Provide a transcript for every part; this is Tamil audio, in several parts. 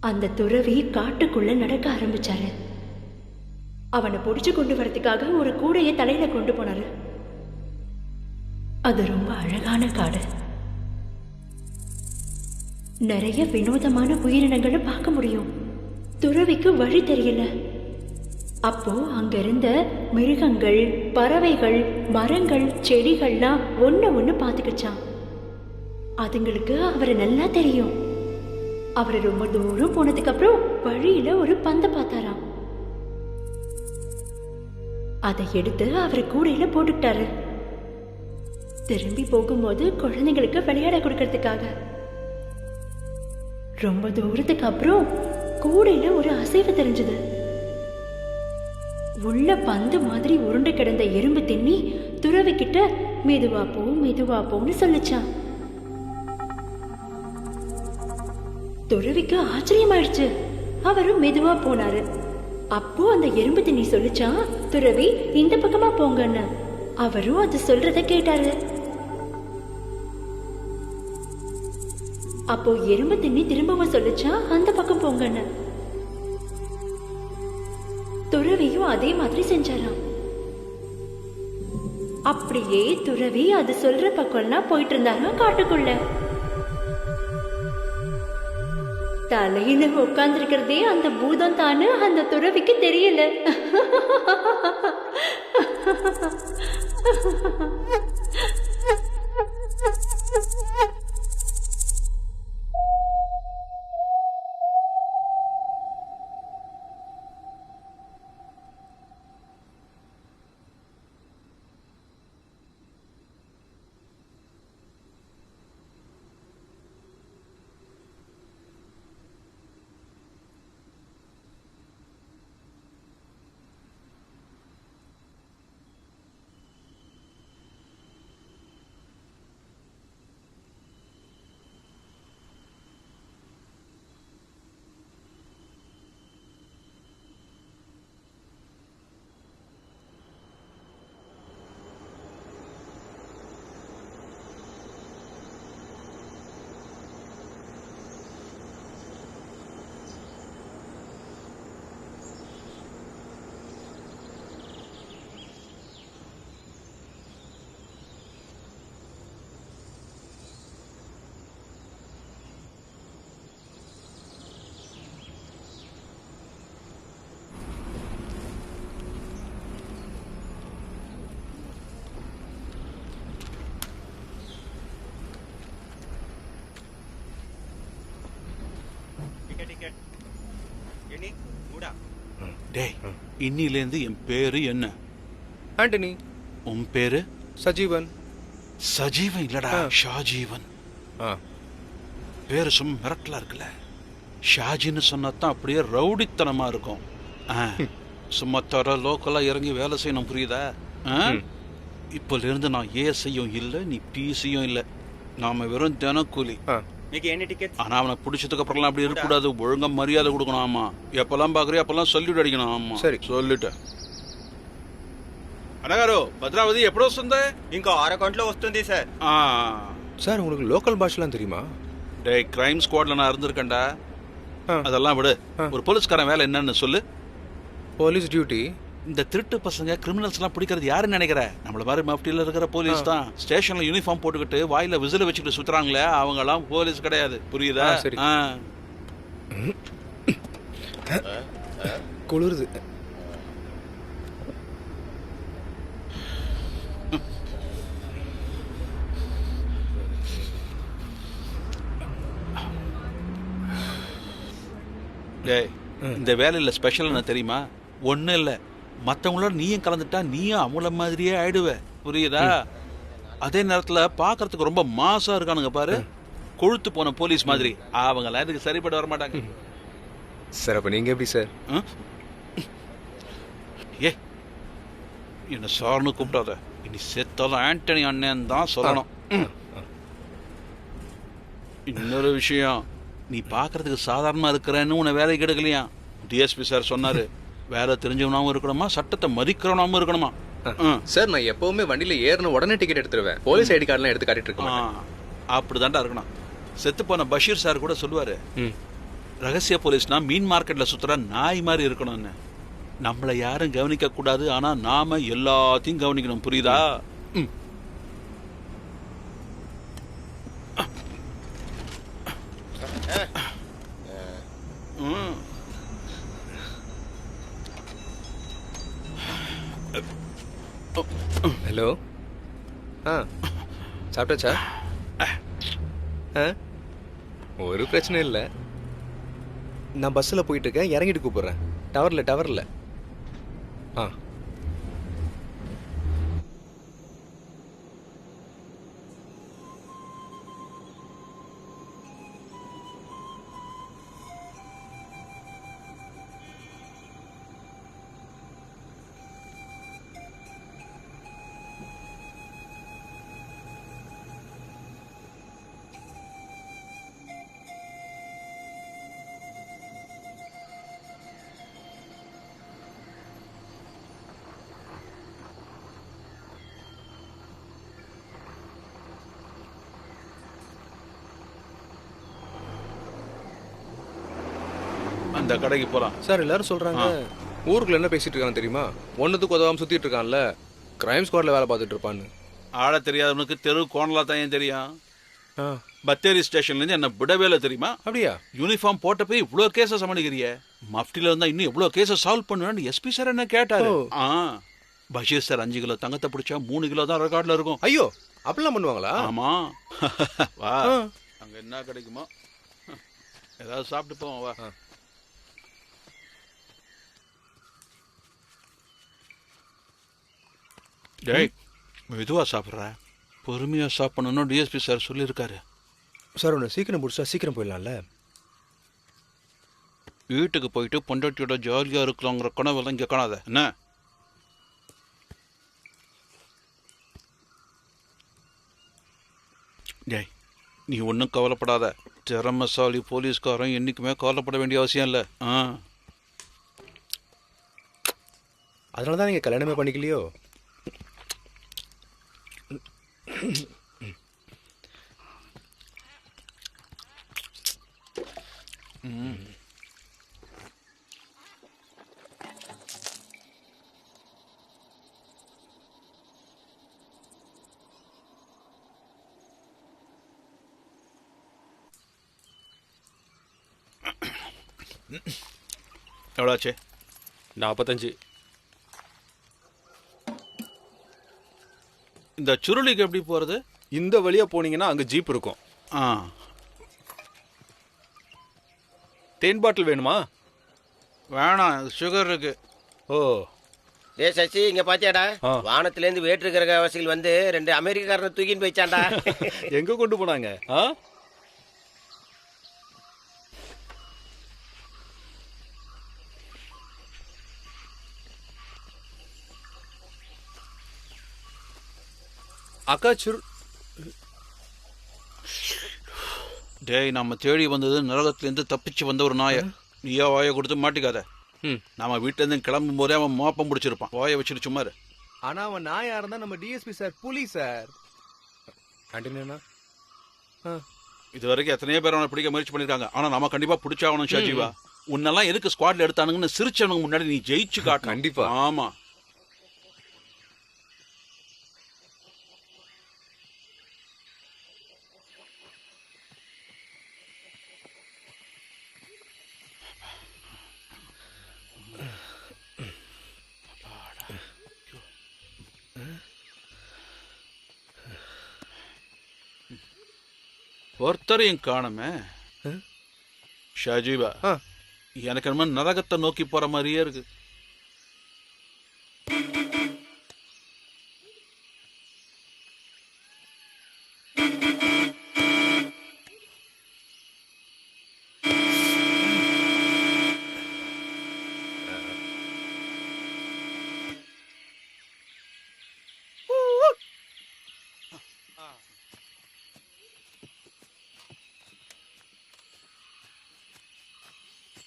அந்த துறவி காட்டுக்குள்ள நடக்க ஆரம்பிச்சாரு. அவனை புடிச்சு கொண்டு வரதுக்காக ஒரு கூடையை தலையில கொண்டு போனாரு. அது ரொம்ப அழகான காடு. நிறைய வினோதமான உயிரினங்களை பார்க்க முடியும். துறவிக்கு வழி தெரியல. அப்போ அங்க இருந்த மிருகங்கள், பறவைகள், மரங்கள், செடிகள்லாம் ஒண்ணு பார்த்துக்கிச்சான். அதுங்களுக்கு அவரை நல்லா தெரியும். அவரை ரொம்ப தூரம் போனதுக்கு அப்புறம் வழியில ஒரு பந்தை பார்த்தாராம். அதை எடுத்து அவரை கூடையில போட்டுக்கிட்டாரு. திரும்பி போகும்போது குழந்தைங்களுக்கு விளையாட கொடுக்கறதுக்காக. ரொம்ப தூரத்துக்கு அப்புறம் கூடையில ஒரு அசைவு தெரிஞ்சது. உள்ள பந்து மாதிரி உருண்டு கிடந்த எறும்பு தின்னி துறவி கிட்ட மெதுவா போ மெதுவா போன்னு சொல்லிச்சான். துறவிக்கு ஆச்சரியமாயிடுச்சு. அவரும் மெதுவா போனாரு. அப்போ அந்த எறும்பு தின்னி சொல்லிச்சான், துறவி இந்த பக்கமா போங்கன்னு. அவரும் அது சொல்றத கேட்டாரு. அப்போ எறும்பு தின்னி திரும்பவும் சொல்லிச்சான், அந்த பக்கம் போங்கன்னு. துறவியும் அதே மாதிரி செஞ்சாராம். அப்படியே துறவி அது சொல்ற பக்கம்லாம் போயிட்டு இருந்தாராம் காட்டுக்குள்ள. தலையில உட்கார்ந்துருக்கிறதே அந்த பூதம் தானு அந்த துறவிக்கு தெரியல. டேய், இன்னிலேருந்து என் பேரு என்ன? ஆண்டனி. உன் பேரு? சஜீவன். சஜீவன் இல்லடா, ஷாஜீவன். பேரு சும்மா மிரட்டலா இருக்குல்ல. ஷாஜின்னு சொன்னாதான் அப்படியே ரவுடித்தனமா இருக்கும். சும்மா தர லோக்கலா இறங்கி வேலை செய்யணும், புரியுதா? இப்பல இருந்து நான் ஏசியும் இல்லை, நீ பிசியும் இல்லை. நாம வெறும் தினக்கூலி. ஆனா அவனை பிடிச்சதுக்கு அப்புறம் அப்படி இருக்கக்கூடாது. ஒழுங்கா மரியாதை கொடுக்கணும். ஆமா, எப்பெல்லாம் பாக்குறியோ அப்பெல்லாம் சொல்லிட்டு அடிக்கணும். ஆமா சரி, சொல்லிட்டேன். అనగారు భద్రావతి ఎప్పుడు వస్తుంది? ఇంకో 6 గంటల్లో వస్తుంది సార్. சார் உங்களுக்கு லோக்கல் பாஷெல்லாம் தெரியுமா? டேய், கிரைம் ஸ்குவாட்ல நான் இருந்திருக்கேன்டா. அதெல்லாம் விடு. ஒரு போலீஸ்காரன் வேலை என்னன்னு சொல்லு. Police duty. இந்த திருட்டு பசங்க கிரிமினல்ஸ் எல்லாம் பிடிக்கிறது யாருன்னு நினைக்கிற? நம்மள மாதிரி மஃப்டில இருக்கிற போலீஸ் தான். ஸ்டேஷன்ல யூனிஃபார்ம் போட்டுக்கிட்டு வாயில விசில வச்சுக்கிட்டு சுத்துறாங்களே, அவங்க எல்லாம் போலீஸ் கிடையாது, புரியுதா? சரி. குளிருது. டேய், இந்த வேலையில ஸ்பெஷல் என்ன தெரியுமா? ஒன்றும் இல்லை, மற்றவங்களோட நீயும் கலந்துட்டா நீயும் அவங்கள மாதிரியே ஆயிடுவ, புரியுதா? அதே நேரத்தில் பார்க்கறதுக்கு ரொம்ப மாசா இருக்கானுங்க பாரு, கொழுத்து போன போலீஸ் மாதிரி. அவங்களாம் இதுக்கு சரிப்பட வர மாட்டாங்க. சார் அப்போ நீங்கள் எப்படி சார்? ஏ, என்ன சார்னு கூப்பிடாத. இனி செத்தாலும் ஆண்டனி அண்ணன் தான் சொல்லணும். இன்னொரு விஷயம், நீ பார்க்கறதுக்கு சாதாரணமாக இருக்கிறேன்னு உன்னை வேலைக்கு எடுக்கலையா? டிஎஸ்பி சார் சொன்னாரு, வேலை தெரிஞ்சவனாவும் இருக்கணுமா, சட்டத்தை மதிக்கிறவனாவும் இருக்கணுமா. சார் நான் எப்பவுமே வண்டியில ஏறின உடனே டிக்கெட் எடுத்துருவேன். போலீஸ் ஐடி கார்டுலாம் எடுத்து காட்டிட்டு இருக்கேன். அப்படிதான்டா இருக்கணும். செத்து போன பஷீர் சார் கூட சொல்லுவாரு, ரகசிய போலீஸ்னா மீன் மார்க்கெட்ல சுத்துற நாய் மாதிரி இருக்கணும்னு. நம்மளை யாரும் கவனிக்க கூடாது, ஆனா நாம எல்லாத்தையும் கவனிக்கணும், புரியுதா? ம். ம். ஹலோ. ஆ சாப்பிட்டாச்சா? ஆ ஒரு பிரச்சனை இல்லை. நான் பஸ்ஸில் போயிட்டு இருக்கேன், இறங்கிட்டு கூப்பிட்றேன். டவரில். ஆ அந்த கடைக்கு போலாம். சார், எல்லாரும் சொல்கிறாங்க ஊருக்குள்ள என்ன பேசிட்டு இருக்காங்க தெரியுமா? ஒன்றுத்துக்கு உதவாமல் சுற்றிட்டு இருக்கான்ல, கிரைம் ஸ்குவாடில் வேலை பார்த்துட்டு இருப்பான்னு. ஆள தெரியாதவனுக்கு தெரு கோணலா தான் ஏன் தெரியும்? ஆ பத்தேரி ஸ்டேஷன்லேருந்து என்ன விடவேல தெரியுமா? அப்படியா? யூனிஃபார்ம் போட்டப்போ இவ்வளோ கேஸை சமாளிக்கிறிய, மஃப்டியில் இருந்தால் இன்னும் எவ்வளோ கேஸை சால்வ் பண்ணுவேன்னு எஸ்பி சார் என்ன கேட்டாரு. ஆ பஷீர் சார் 5 கிலோ தங்கத்தை பிடிச்சா 3 கிலோ தான் ரெக்கார்டில் இருக்கும். ஐயோ, அப்படிலாம் பண்ணுவாங்களா? ஆமா. வா, அங்கே என்ன கிடைக்குமோ ஏதாவது சாப்பிட்டு போவோம். வா. டேய், மெதுவா சாப்பிட்ற, பொறுமையா சாப்பிடணும்னு டிஎஸ்பி சார் சொல்லியிருக்காரு. சார், ஒன்று சீக்கிரம் முடிச்சா சீக்கிரம் போயிடலாம்ல? வீட்டுக்கு போயிட்டு பொண்டாட்டியோட ஜாலியா இருக்கலாங்கிற கனவெல்லாம் இங்கே காணாத என்ன? டேய், நீ ஒன்றும் கவலைப்படாத. திறமசாலி போலீஸ்காரன் என்னைக்குமே கவலைப்பட வேண்டிய அவசியம் இல்லை. அதனால தான் நீங்கள் கல்யாணமே பண்ணிக்கலையோ? எவ்வளோ ஆச்சு? 45. இந்த சுருளிக்கு எப்படி போகிறது? இந்த வழியா போனீங்கன்னா அங்க ஜீப் இருக்கும். ஆ, தேன் பாட்டில் வேணுமா? வேணாம், சுகர் இருக்கு. ஓ, ஏ சசி, இங்க பாத்தியாடா? ஆ. வானத்துல இருந்து வேற்று கிரகவாசிகள் வந்து 2 அமெரிக்காரனை தூக்கின்னு போயிச்சாண்டா. எங்க கொண்டு போனாங்க? ஆ, அக்கா டேய், நம்ம தேடி வந்தது நரகத்திலேருந்து தப்பிச்சு வந்த ஒரு நாயை. நீயா வாயை கொடுத்து மாட்டிக்காத. நம்ம வீட்டிலேருந்து கிளம்பும் போதே அவன் மோப்பம் பிடிச்சிருப்பான். வாயை வச்சுட்டு சும்மா இரு. ஆனால் அவன் நாயா இருந்தால் நம்ம டிஎஸ்பி சார் புலி சார். கண்டினியூண்ணா. இது வரைக்கும் எத்தனையோ பேர் அவனை பிடிக்க முயற்சி பண்ணிருக்காங்க. ஆனா நம்ம கண்டிப்பா பிடிச்சாகணும் ஷாஜீவா. உன்னெல்லாம் எதுக்கு ஸ்குவாட்ல எடுத்தானுங்கன்னு சிரிச்சவனுக்கு முன்னாடி நீ ஜெயிச்சு காட்டு. கண்டிப்பா. ஆமா. ஒருத்தரையும் காணுமே. ஷாஜீவா, எனக்கு என்ன நரகத்தை நோக்கி போற மாதிரியே இருக்கு.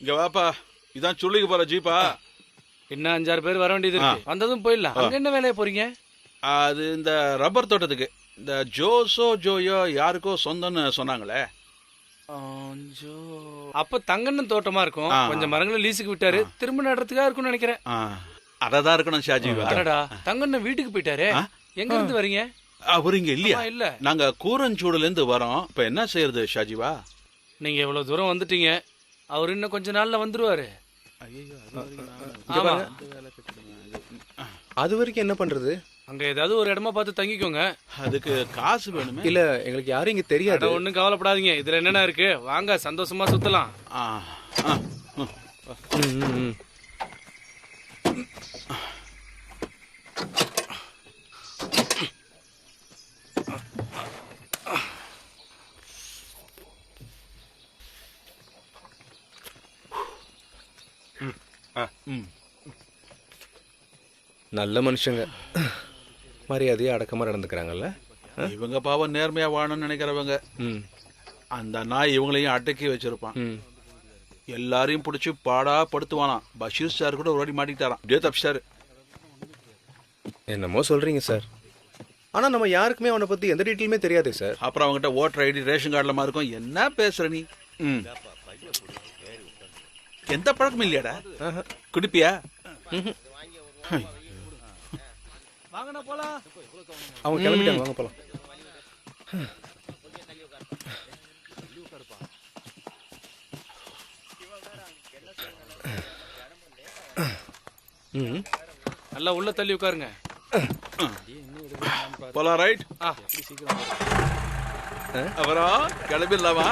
இங்க வாப்பா, இதான் சுள்ளிக்கு போற ஜீப்பா. இன்னும் 5-6 பேர் வர வேண்டியது இருக்கு. வந்ததும் போயிடலாம். அங்க என்ன வேலையை போறீங்க? அது இந்த ரப்பர் தோட்டத்துக்கு. இந்த ஜோசோ ஜோயோ யாருக்கோ சொந்தம்னு சொன்னாங்களே. அப்ப தங்கண்ணன் தோட்டமா இருக்கும். கொஞ்சம் மரங்களை லீஸுக்கு விட்டாரு, திரும்ப நடுறதுக்காக இருக்கும்னு நினைக்கிறேன். அததான் இருக்கணும் ஷாஜீவா. அடடா, தங்கண்ணன் வீட்டுக்கு போயிட்டாரு. எங்க இருந்து வரீங்க? அவர் இங்க இல்லையா? இல்ல, நாங்க கூரஞ்சூடுல இருந்து வரோம். இப்ப என்ன செய்யறது ஷாஜீவா? நீங்க எவ்வளவு தூரம் வந்துட்டீங்க, அவர் இன்னும் கொஞ்ச நாள்ல வந்துருவாரு. ஆமா, அது வரைக்கும் என்ன பண்றது? அங்க ஏதாவது ஒரு இடமா பார்த்து தங்கிக்கோங்க. அதுக்கு காசு வேணுமே. இல்ல, எங்களுக்கு யாரும் இங்க தெரியாது. ஒன்னும் கவலைப்படாதீங்க, இதுல என்னென்ன இருக்கு, வாங்க சந்தோஷமா சுத்தலாம். ஆ, ஆ, நல்ல மனுஷங்க, மரியாதையா அடக்கமா நடந்துக்கிறாங்கல்ல. இவங்க பாவம் நேர்மையா வாழணும்னு நினைக்கிறவங்க. அந்த நாய் இவங்களையும் அடக்கி வச்சிருப்பான். எல்லாரையும் பிடிச்சி பாடா படுத்துவானாம். பஷீர் சார் கூட ஒரு வாட்டி மாட்டிக்கிட்டாராம், அப்படியே தப்பிச்சாரு. என்னமோ சொல்றீங்க சார், ஆனா நம்ம யாருக்குமே அவனை பத்தி எந்த டீட்டெயிலுமே தெரியாதே சார். அப்புறம் அவங்ககிட்ட ஓட்டர் ஐடி ரேஷன் கார்டுல இருக்கும். என்ன பேசுற நீ? எந்த பழக்கமும் இல்லையாடா? குடிப்பியா? அவங்க கிளம்பிட்டாங்க, வாங்க போலாம். நல்லா உள்ள தள்ளி உட்காருங்க. போலாம், ரைட்? அப்புறம் கிளம்பிடலாமா?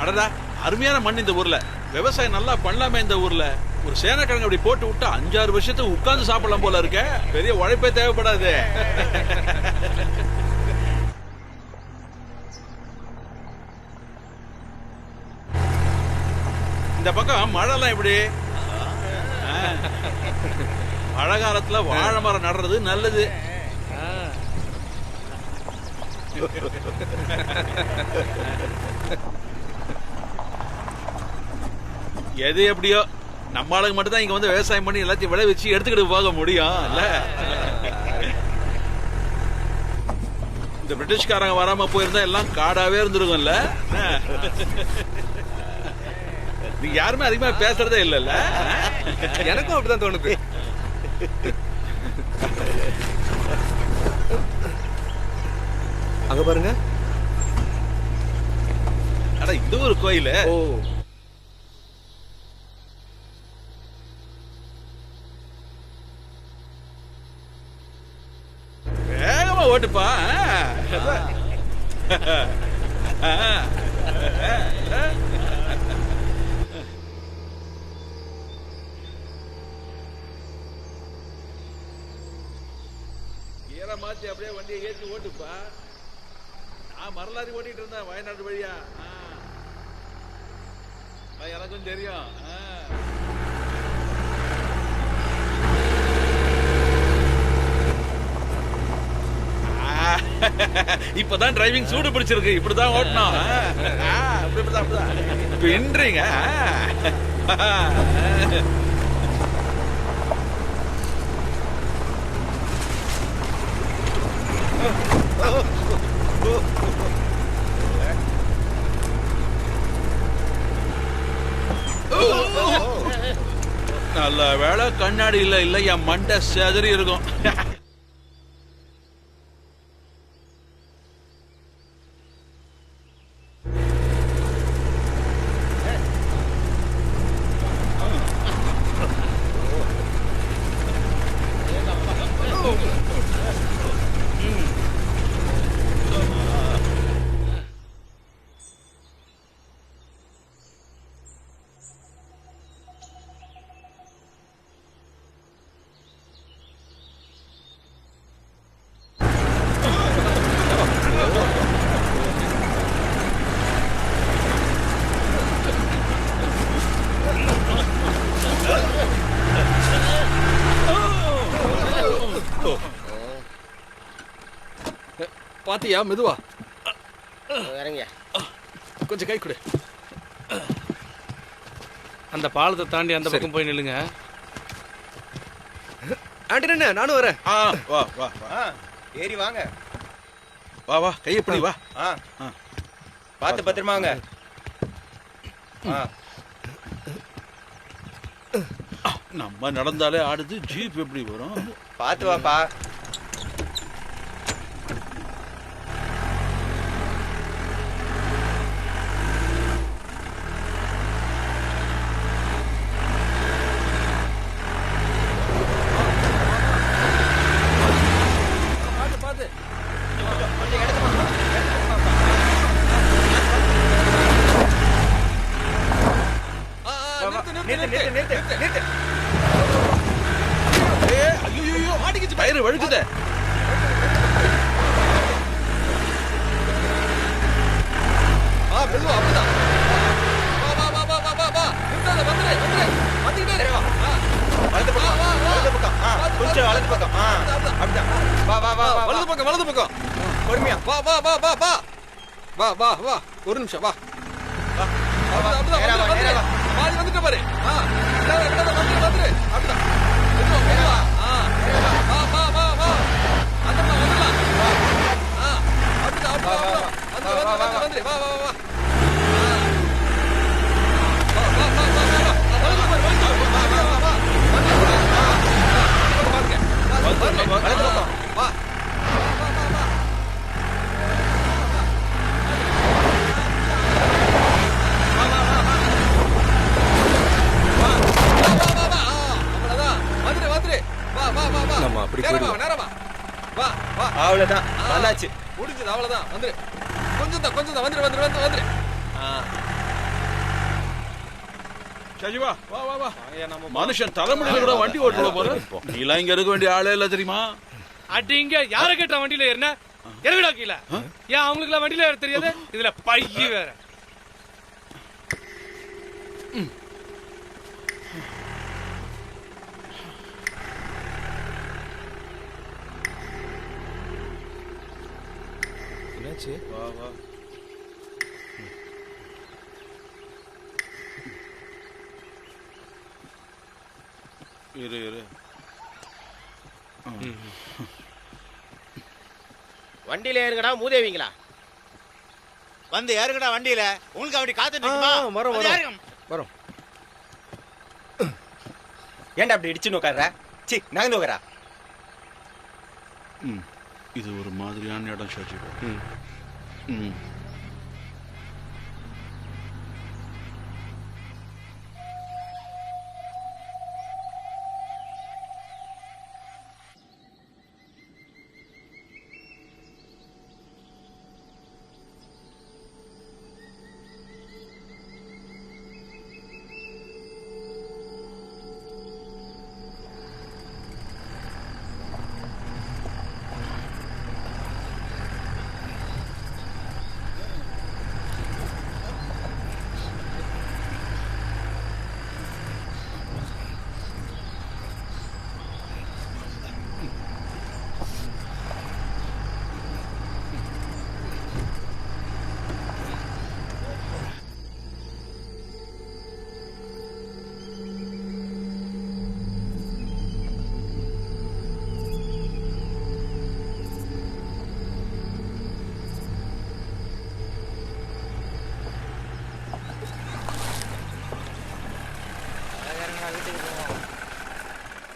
அடடா, அருமையான மண் இந்த ஊர்ல. விவசாயம் நல்லா பண்ணலாமே இந்த ஊர்ல. ஒரு சேனக்கிழங்கு அப்படி போட்டு விட்டா 5-6 வருஷத்துக்கு உட்கார்ந்து சாப்பிடலாம் போல இருக்க. பெரிய உழைப்பே தேவைப்படாது. இந்த பக்கம் மழைலாம் எப்படி? மழை காலத்துல வாழை மரம் நடுறது நல்லது. எது எப்படியோ நம்ம ஆளுங்க மட்டும் தான் இங்க வந்து விவசாயம் பண்ணி எல்லாத்தையும் விளைவிச்சு எடுத்துக்கிட்டு போக முடியும் இல்ல? இந்த பிரிட்டிஷ்காரங்க வராம போயிருந்தா எல்லாம் காடாவே இருந்திருக்கும்ல. நீங்க யாருமே அதிகமா பேசுறதே இல்லல்ல? எனக்கும் அப்படிதான் தோணுது. அங்க பாருங்க. அட, இது ஒரு கோயில். ஓ, வேகமா ஓட்டுப்பா. கீரை மாத்தி அப்படியே வண்டியை ஏற்றி ஓட்டுப்பா. நான் மரலாரி ஓட்டிட்டு இருந்தேன் வயநாடு வழியா. எனக்கும் தெரியும். இப்பதான் டிரைவிங் சூடு பிடிச்சிருக்கு. இப்படிதான் ஓட்டணும். பின்றீங்க. நல்ல வேளை கண்ணாடி இல்ல, என் மண்டை செதறி இருக்கும். பாத்தியா? மெதுவா இறங்க. கொஞ்சம் கை கொடு. அந்த பாலத்தை தாண்டி அந்த பக்கம் போய் நில்லுங்க. ஆண்டனே நானும் வரேன். வா வா வா ஏறி வாங்க. வா வா கையை பிடி வா. பார்த்து பத்திரமா வாங்க. நம்ம நடந்தாலே ஆடுது, ஜீப் எப்படி வரும்? பார்த்து வாப்பா. டயர் வழுக்குதே. கொஞ்சம் வலது பக்கம். அப்படிதான். வா வா வா வலது பக்கம் வலது பக்கம். பொறுமையா. வா வா வா வா வா வா வா வா ஒரு நிமிஷம் வா. பாதி வந்துட்ட பாரு. வந்துரு. அப்படிதான். நம்ம அப்படி அவ்வளவுதான். வந்தாச்சு. முடிஞ்சது அவ்வளவுதான். வந்துரு. கொஞ்சம் தான் வந்துரு. சஜிவா வா வா வா. மனுஷன் தலைமுடியில கூட வண்டி ஓட்டுல போற. நீலாம் இங்க இருக்க வேண்டிய ஆளே இல்ல தெரியுமா? அடிங்க, யார கேட்டா வண்டியில ஏறின? இறங்கடா கீழே. ஏன் அவங்களுக்குலாம் வண்டியில ஏற தெரியாது? இதுல பைய வேற. என்னாச்சு? வா வா. இரு. வண்டியில ஏறுங்கடா மூதேவிங்களா. வந்து ஏறுங்கடா வண்டியில. உங்களுக்கு அப்படி காத்து நிக்குமா? வரோம். ஏன்டா அப்படி இடிச்சு உட்கார்ற? சி நகர்ந்து உட்காரா. இது ஒரு மாதிரியான இடம் ஷாஜிவா.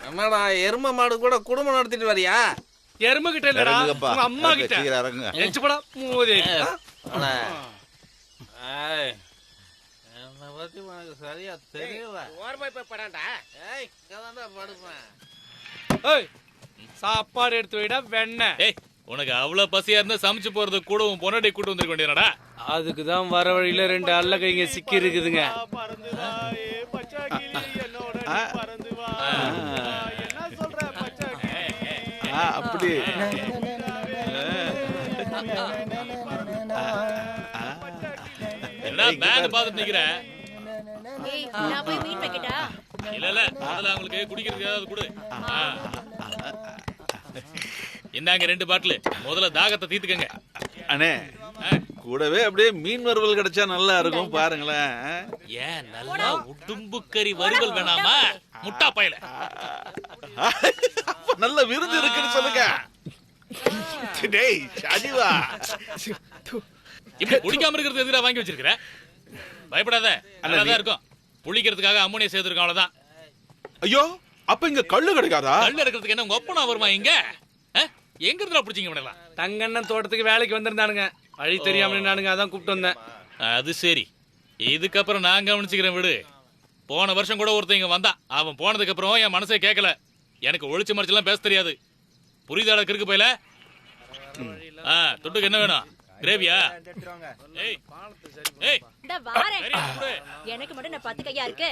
என்னடா எரும மாடு கூட குடும்பம் நடத்திட்டு வரியா? எரும கிட்ட இல்லடா, உங்க அம்மா கிட்ட. எச்சு போடா மூதே. என்ன பத்தி உனக்கு சரியா தெரியல. ஓரமா போய் படாண்டா. ஏய் இங்கதான்டா படுப்பேன். ஏய் சாப்பாடு எடுத்து வைடா வெண்ணெய். ஏய் உனக்கு அவ்வளவு பசியா இருந்தா சமைச்சு போறது கூட உன் பொன்னாடி கூட்டு வந்திருக்க வேண்டியதாடா. அதுக்கு தான் வர வழியில 2 அல்ல கைங்க சிக்கி இருக்குதுங்க. அப்படி என்ன பேக் பாத்துட்டு நிக்கிறேன்? ஏய், நான் போய் மீன் வைக்கட்டா? இல்ல அதுல அவங்களுக்கு குடிக்கிறதுக்கு ஏதாவது கொடு. இந்தாங்க 2 பாட்டில். முதல்ல தாகத்தை தீர்த்துக்கங்க. அண்ணே கூடவே அப்படியே மீன் வறுவல் கிடைச்சா நல்லா இருக்கும் பாருங்களேன். ஏன் நல்லா உடும்பு கறி வறுவல் வேணாமா முட்டா பயல? அப்ப நல்ல விருந்து இருக்குன்னு சொல்லுங்க. டேய் ஷாஜிவா, இப்படி குடிக்காம இருக்கிறது எதிரா வாங்கி வச்சிருக்கிற? பயப்படாத, நல்லாதான் இருக்கும். புளிக்கிறதுக்காக அம்மோனியா சேர்த்துருக்கோம், அவ்வளவுதான். ஐயோ அப்ப இங்க கள்ளு கிடைக்காதா? கல் எடுக்கிறதுக்கு என்ன உங்க ஒப்பனா வருமா இங்க? எங்க இருந்தா பிடிச்சிங்க விடலாம்? தங்கண்ணன் தோட்டத்துக்கு வேலைக்கு வந்திருந்தானுங்க, வழி தெரியாம நானுங்க, அதான் கூப்பிட்டு வந்தேன். அது சரி, இதுக்கப்புறம் நான் கவனிச்சுக்கிறேன் விடு. போன வருஷம் கூட ஒருத்தன் இங்க வந்தான். அவன் போனதுக்கு அப்புறம் என் மனசே கேட்கல. எனக்கு ஒளிச்சு மறைச்செல்லாம் பேச தெரியாது. புரியுதாடா கிறுக்கு போயில? தொட்டுக்கு என்ன வேணும்? கிரேவியா? ஏய் ஏய், இந்த வாரேன். சரியா கொடு. எனக்கு மட்டும் நான் 10 கையா இருக்கு.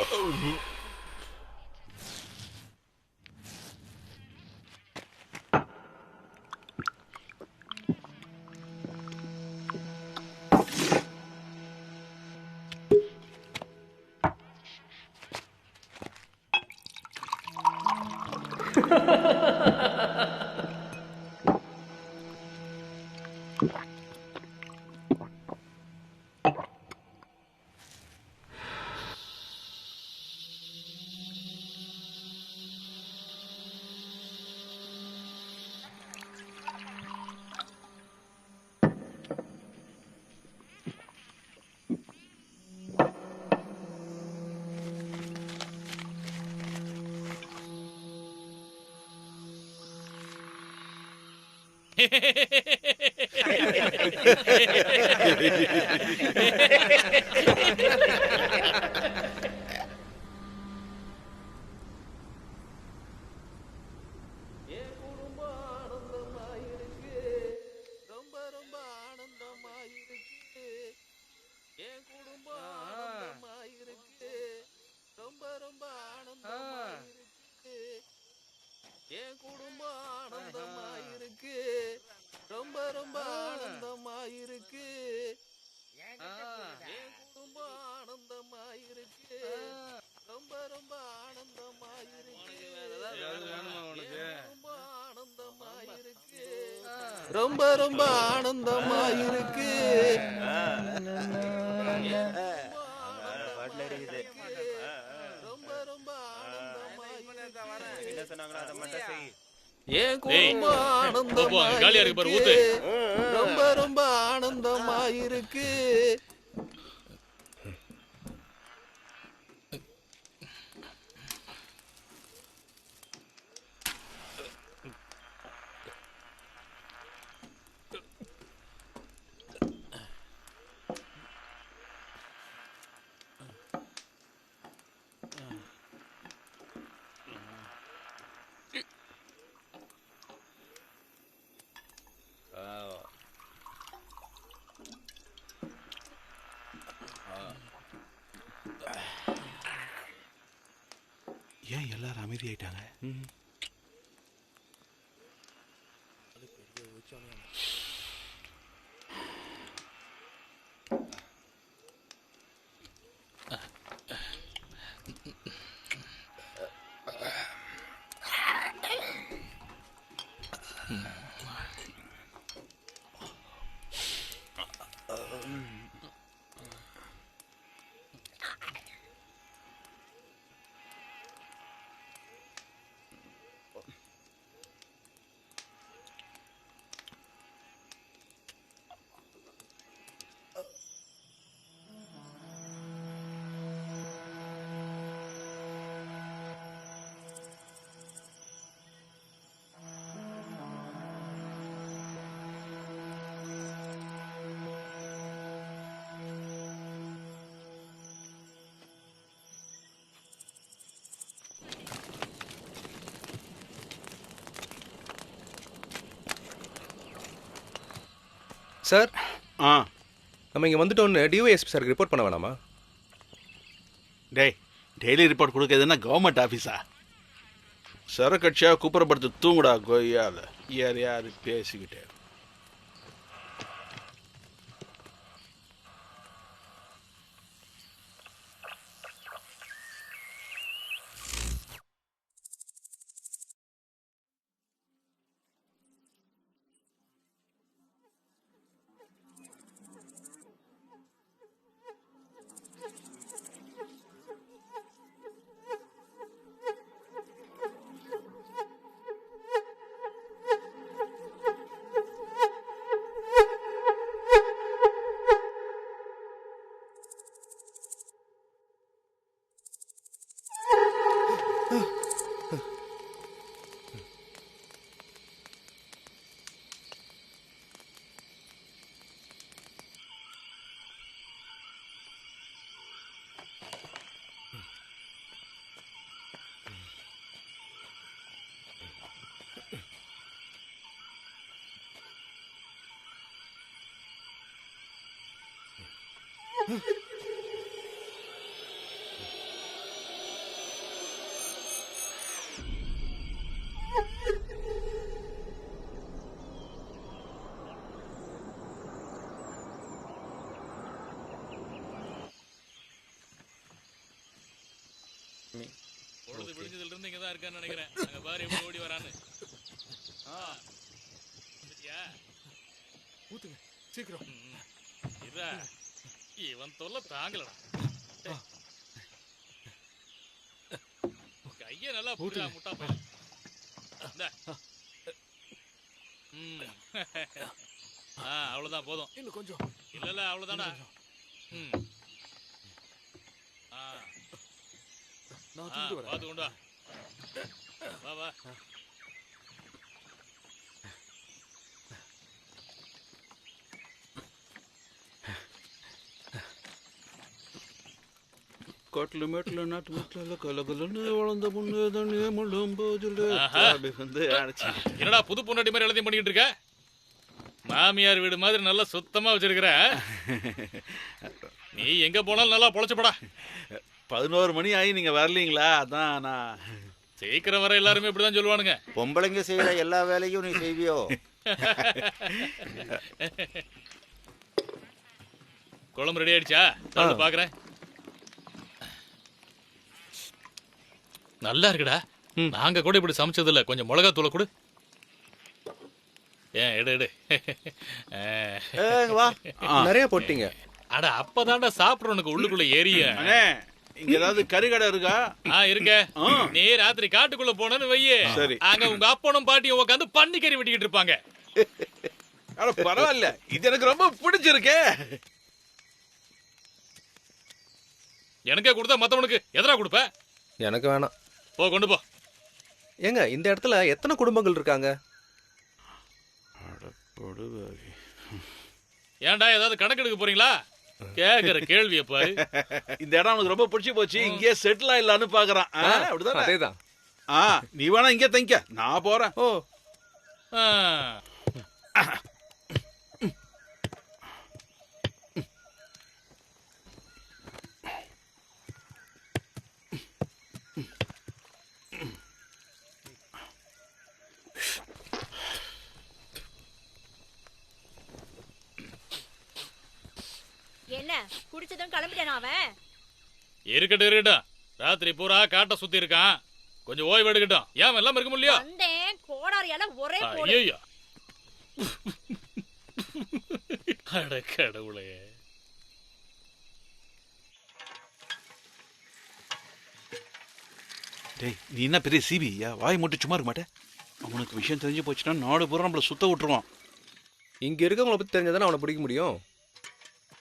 ரொம்ப ரொம்ப ஆனந்தமா இருக்கு. என் குடும்பம் ஆனந்தமா காலியா இருக்கு பாரு, ஊத்து. ரொம்ப ரொம்ப ஆனந்தமா இருக்கு. ஏன் எல்லாரும் அமைதியாயிட்டாங்க? சார், ஆ நம்ம இங்கே வந்துட்டோன்னு டிஒஎஸ்பி சாருக்கு ரிப்போர்ட் பண்ண வேணாமா? டேய், டெய்லி ரிப்போர்ட் கொடுக்கறதுன்னா கவர்மெண்ட் ஆஃபீஸா? சரக்கட்சியாக கூப்பிடப்படுத்து தூங்குடா கொய்யால. யாரையாவது பேசிக்கிட்டே. பொழுது விடிஞ்சதுல இருந்து இங்கதான் இருக்கான்னு நினைக்கிறேன். அங்க பாரு எப்படி ஓடி வரான்னு. பாத்தியா? ஊத்துங்க சீக்கிரம். இதா இவன் தொல்லை தாங்கலடா. கைய நல்லா போடுடா முட்டா பையன். இந்தா. அவ்வளவுதான் போதும். இன்னும் கொஞ்சம். இல்ல அவ்வளவுதான்டா. நான் தூக்கிட்டு வரேன். பாத்து கொண்டு வா. வா காட்டுல மேட்டுல நாட்டு வீட்டுல கலகலன்னு வளர்ந்த பொண்ணு தண்ணியே முள்ளும் போதுல வந்து அடைச்சி. என்னடா புது பொண்டாட்டி மாதிரி எல்லாத்தையும் பண்ணிக்கிட்டு இருக்க? மாமியார் வீடு மாதிரி நல்லா சுத்தமா வச்சிருக்கிற. நீ எங்க போனாலும் நல்லா பொழைச்சுப்படா. 11 மணி ஆகி நீங்க வரலீங்களா? அதான் நான் சீக்கிரம் வர எல்லாருமே இப்படிதான் சொல்லுவானுங்க. பொம்பளைங்க செய்யற எல்லா வேலையும் நீ செய்வியோ? குழம்பு ரெடி ஆயிடுச்சா? பாக்குறேன். நல்லா இருக்குடா. நாங்க கூட இப்படி சமைச்சது இல்ல. கொஞ்சம் மிளகா தூளை கொடு. ஏன் எடு. வா நிறைய போட்டீங்க. அட அப்பதான்டா சாப்பிடுறவனுக்கு உள்ளுக்குள்ள ஏறிய. இங்க ஏதாவது கறிக்கடை இருக்கா? இருக்க. நீ ராத்திரி காட்டுக்குள்ள போனன்னு வையே, சரி. அங்க உங்க அப்பனும் பாட்டியும் உட்காந்து பன்னிக்கறி வெட்டிக்கிட்டு இருப்பாங்க. அட பரவாயில்ல, இது எனக்கு ரொம்ப பிடிச்சிருக்கே. எனக்கே கொடுத்தா மத்தவனுக்கு எதிரா கொடுப்ப? எனக்கு வேணாம். போ கொண்டு போ. ஏங்க இந்த இடத்துல எத்தனை குடும்பங்கள் இருக்காங்க? ஏன்டா ஏதாவது கணக்கு எடுக்க போறீங்களா? கேக்குற கேள்வியை பாரு. இந்த இடம் உனக்கு ரொம்ப பிடிச்சி போச்சு, இங்கே செட்டில் ஆயிடலான்னு பாக்குறான். அப்படிதான். அதேதான். நீ வேணா இங்கே தங்கிக்க, நான் போறேன். ஓ என்ன குடிச்சதும் கிளம்பிட்டானா அவன்? இருக்கட்டும். ராத்திரி பூரா காட்ட சுத்தி இருக்கான். கொஞ்சம் ஓய்வு எடுக்கட்டும். ஏன் எல்லாம் இருக்க முடியல? வந்தேன் கோடாரியால ஒரே போடு. ஐயோ. அட கடவுளே. டேய், நீ என்ன பெரிய சிபியா? வாய் மட்டும் சும்மா இருக்க மாட்டே. அவனுக்கு விஷயம் தெரிஞ்சு போச்சுன்னா நாடு பூரா நம்மள சுத்த விட்டுருவான். இங்க இருக்கவங்கள பத்தி தெரிஞ்சதானே அவனை பிடிக்க முடியும்.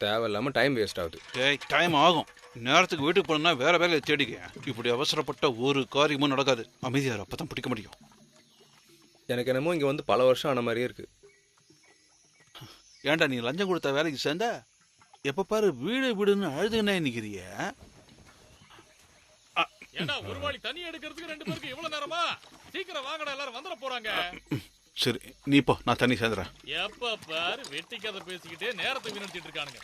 தேவையில்லாம டைம் வேஸ்ட் ஆகுது. டேய், டைம் ஆகும். நேரத்துக்கு வீட்டுக்கு போனா வேற வேலையை தேடிக்க. இப்படி அவசரப்பட்ட ஒரு காரியமும் நடக்காது. அமைதியார், அப்பதான் பிடிக்க முடியும். எனக்கு என்னமோ இங்க வந்து பல வருஷம் ஆன மாதிரியே இருக்கு. ஏன்டா நீ லஞ்சம் கொடுத்த வேலைக்கு சேர்ந்த? எப்ப பாரு வீடு வீடுன்னு அழுதுன்னே நிக்கிறிய. ஏண்டா ஒரு வாளி தண்ணி எடுக்கிறதுக்கு 2 பேருக்கு இவ்வளவு நேரமா? சீக்கிரம் வாங்கடா, எல்லாரும் வந்துட போறாங்க. சரி, நீ போ, நான் தண்ணி சேர்ந்துறேன். எப்ப பாரு வெட்டி கதை பேசிக்கிட்டே நேரத்தை வீணடிச்சிட்டு இருக்கானுங்க.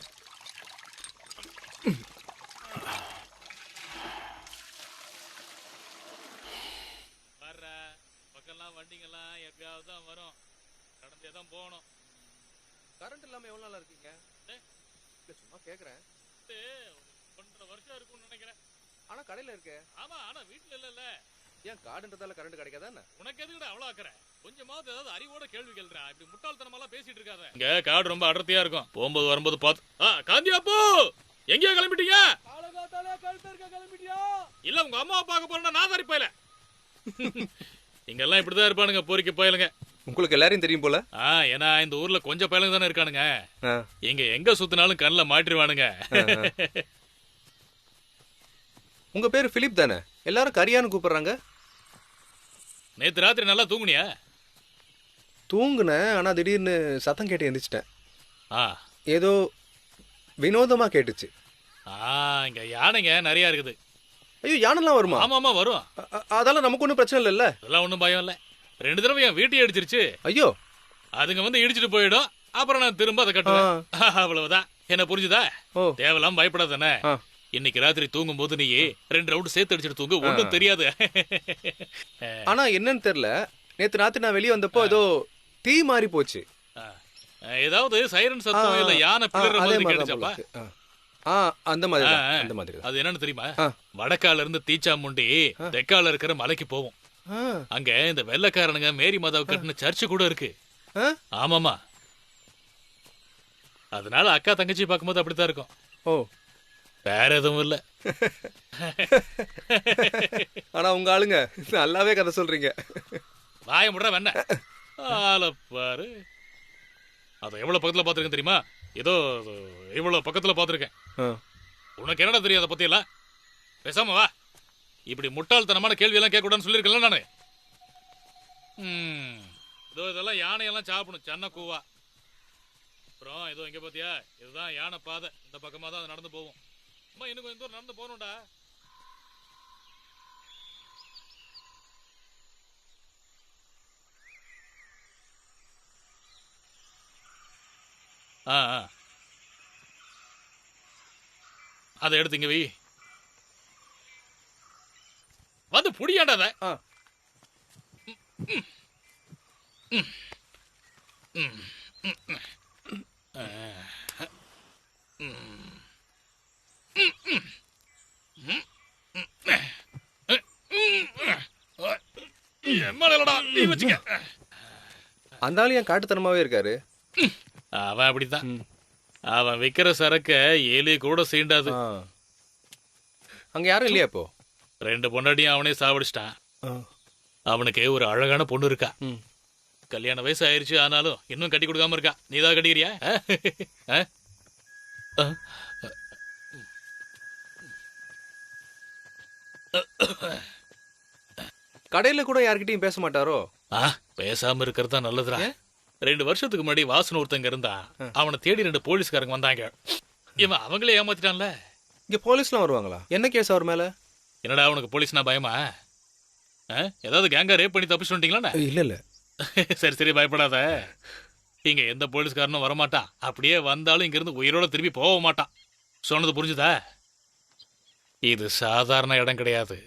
வர்ற பக்கம்லாம் வண்டிங்கெல்லாம் எப்பயாவது தான் வரும். கடந்தே தான் போகணும். கரண்ட் இல்லாம எவ்வளவு நாளா இருக்கீங்க? சும்மா கேக்குறேன். 1.5 வருஷம் இருக்கும்னு நினைக்கிறேன். ஆனா கடையில இருக்கே. ஆமா, ஆனா வீட்டுல இல்லல்ல. ஏன் காடுன்றதால கரண்ட் கிடைக்காதா என்ன? உனக்கு எதுக்குடா அவ்வளவு ஆக்குற? கொஞ்சமாவது ஏதாவது அறிவோட கேள்வி கேள்றா. இப்படி முட்டாள்தனமாலாம் பேசிட்டு இருக்காத. இங்க காடு ரொம்ப அடர்த்தியா இருக்கும். போகும்போது வரும்போது பாத்து. காந்தியாப்பூ எங்கேயோ கிளம்பிட்டீங்க? இல்ல உங்க அம்மா பார்க்க போறேன்னா நான் தாரி போயல. இங்கெல்லாம் இப்படிதான் இருப்பானுங்க, பொறிக்க போயலுங்க. உங்களுக்கு எல்லாரையும் தெரியும் போல. ஏன்னா இந்த ஊர்ல கொஞ்சம் பயலுங்க தானே இருக்கானுங்க. இங்க எங்க சுத்தினாலும் கண்ணுல மாட்டிருவானுங்க. உங்க பேரு பிலிப் தானே? எல்லாரும் கரியான்னு கூப்பிடுறாங்க. நேத்து ராத்திரி நல்லா தூங்குனியா? தூங்குனேன், ஆனா திடீர்னு சத்தம் கேட்டு எந்திரிச்சிட்டேன். ஏதோ வினோதமா கேட்டுச்சு. இங்க யானைங்க நிறைய இருக்குது. ஐயோ, யானைலாம் வருமா? ஆமாமா வரும். அதெல்லாம் நமக்கு ஒன்றும் பிரச்சனை இல்லைல்ல. அதெல்லாம் ஒன்றும் பயம் இல்லை. 2 தடவை என் வீட்டையே அடிச்சிருச்சு. ஐயோ. அதுங்க வந்து இடிச்சிட்டு போயிடும். அப்புறம் நான் திரும்ப அதை கட்டுவேன். அவ்வளவுதான். என்ன புரிஞ்சுதா? ஓ. தேவலாம் பயப்படாதானே. ஆ. இன்னைக்கு ராத்திரி தூங்கும் போது நீ 2 ரவுண்ட் சேர்த்து அடிச்சிட்டு தூங்கு, ஒண்ணும் தெரியாது. ஆனா என்னன்னு தெரியல, நேத்து ராத்திரி நான் வெளியே வந்தப்போ ஏதோ தீ மாறி போச்சு. ஏதாவது சைரன் சத்தம் இல்ல யானை பிளற அதே மாதிரி மாதிரி கேட்டுச்சப்பா. அந்த மாதிரி அந்த மாதிரி அது என்னன்னு தெரியுமா? ஆ. வடக்கால இருந்து தீச்சாமுண்டி தெற்கால இருக்கிற மலைக்கு போகும். அங்க இந்த வெள்ளைக்காரனுங்க மேரி மாதாவை கட்டின சர்ச்சு கூட இருக்கு. ஆமாமா. அதனால அக்கா தங்கச்சி பார்க்கும்போது அப்படித்தான் இருக்கும். ஓ, வேற எதுவும் இல்ல. ஆனா உங்க ஆளுங்க நல்லாவே கதை சொல்றீங்க. வாய முடுற வேண பாரு. அத எவ்வளவு பக்கத்துல பாத்துருக்கேன் தெரியுமா? ஏதோ இவ்வளவு பக்கத்துல பாத்துருக்கேன். உனக்கு என்னடா தெரியும் அதை பத்தி எல்லாம்? பேசாம வா. இப்படி முட்டாள்தனமான கேள்வி எல்லாம் கேட்க கூடாதுன்னு சொல்லிருக்கல நானு. இதோ இதெல்லாம் யானையெல்லாம் சாப்பிடணும், சன்ன கூவா. அப்புறம் இதோ இங்க பாத்தியா, இதுதான் யானை பாதை. இந்த பக்கமா தான் அது நடந்து போகும். அம்மா இன்னும் கொஞ்சம் தூரம் நடந்து போகணும்டா. அதை எடுத்து இங்க வை. வந்து புடியாண்டாத. நீ வச்சுக்க. அந்த ஆளு ஏன் காட்டுத்தனமாவே இருக்காரு? அவன் அப்படித்தான். அவன் விக்கிற சரக்க ஏலி கூட சீண்டாது. அங்க யாரும் இல்லையா இப்போ? 2 பொண்டாட்டியும் அவனே சாவடிச்சிட்டான். அவனுக்கு ஒரு அழகான பொண்ணு இருக்கா. கல்யாண வயசு ஆயிருச்சு, ஆனாலும் இன்னும் கட்டி கொடுக்காம இருக்கா. நீ தான் கட்டிக்கிறியா? கடையில கூட யார்கிட்டயும் பேச மாட்டாரோ? பேசாம இருக்கிறதா நல்லதுடா. 2 வருஷத்துக்கு முன்னாடி வாசன் ஒருத்தங்க இருந்தா, அவனை தேடி 2 போலீஸ்காரங்க வந்தாங்க. இவன் அவங்களே ஏமாத்திட்டான்ல. இங்க போலீஸ்லாம் வருவாங்களா? என்ன கேஸ் அவர் மேல? என்னடா அவனுக்கு போலீஸ்னா பயமா? ஏதாவது கேங்கா ரேப் பண்ணி தப்பிச்சு வந்துட்டீங்களா? இல்ல இல்ல. சரி சரி, பயப்படாத. இங்க எந்த போலீஸ்காரனும் வரமாட்டான். அப்படியே வந்தாலும் இங்க இருந்து உயிரோட திரும்பி போக மாட்டான். சொன்னது புரிஞ்சுதா? இது சாதாரண இடம் கிடையாது.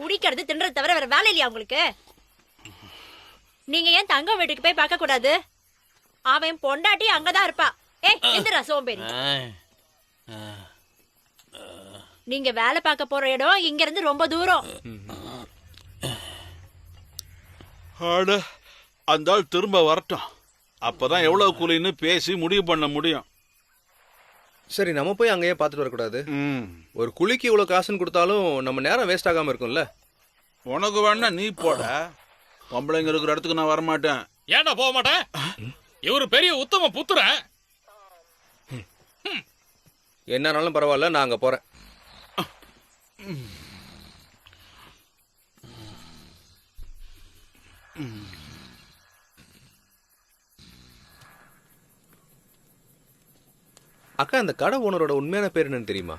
குடிக்கிறது தின்றத தவிர வேற வேலை இல்லையா உங்களுக்கு? நீங்க ஏன் தங்கம் வீட்டுக்கு போய் பார்க்க கூடாது? அவன் பொண்டாட்டி அங்கதான் இருப்பா. எந்திரா சோம்பேறி. நீங்க வேலை பார்க்க போற இடம் இங்க இருந்து ரொம்ப தூரம். அந்த ஆள் திரும்ப வரட்டும், அப்பதான் எவ்வளவு கூலின்னு பேசி முடிவு பண்ண முடியும். சரி, நம்ம போய் அங்கேயே பார்த்துட்டு வரக்கூடாது? ஒரு குழிக்கு இவ்வளவு காசுன்னு கொடுத்தாலும் நம்ம நேரம் வேஸ்ட் ஆகாம இருக்கும்ல. உனக்கு வேணா நீ போட, பொம்பளைங்க இருக்கிற இடத்துக்கு நான் வரமாட்டேன். ஏன்டா போக மாட்டேன்? இவரு பெரிய உத்தம புத்திரன். என்னன்னாலும் பரவாயில்ல, நான் அங்க போறேன். அக்கா, அந்த கடை ஓனரோட உண்மையான பேர் என்னன்னு தெரியுமா?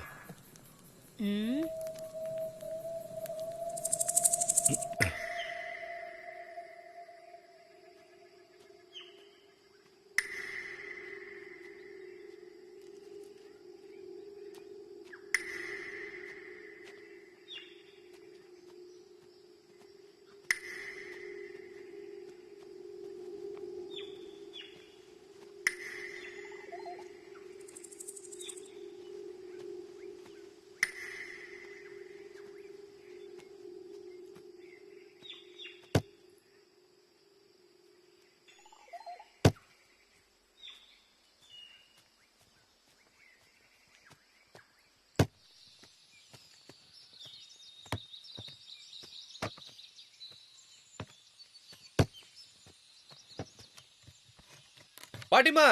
பாட்டிமா,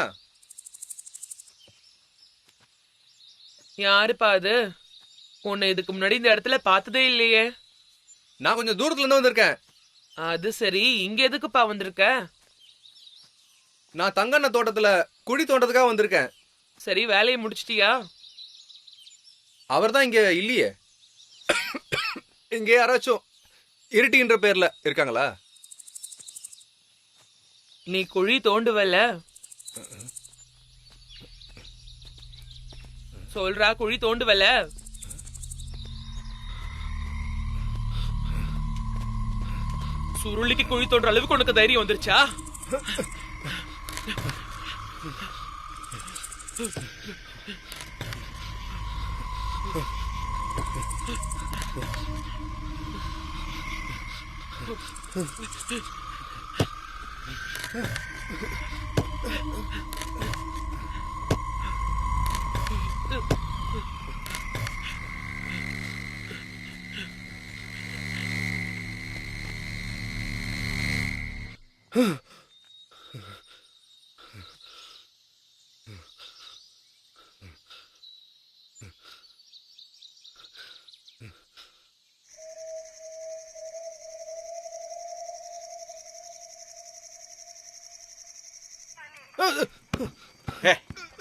யாருப்பா அது? உன்னை இதுக்கு முன்னாடி இந்த இடத்துல பார்த்ததே இல்லையே. நான் கொஞ்சம் தூரத்துல இருந்து வந்திருக்கேன். அது சரி, இங்க எதுக்குப்பா வந்திருக்க? நான் தங்கண்ண தோட்டத்துல குழி தோண்டத்துக்காக வந்திருக்கேன். சரி, வேலையை முடிச்சிட்டியா? அவர் தான் இங்க இல்லையே. இங்க யாராச்சும் இருட்டின்ற பேர்ல இருக்காங்களா? நீ குழி தோண்டுவல்ல? சொல்றா, குழி தோண்டுவல்ல? சுருளிக்கு குழி தோன்ற அளவுக்கு உனக்கு தைரியம் வந்துருச்சா?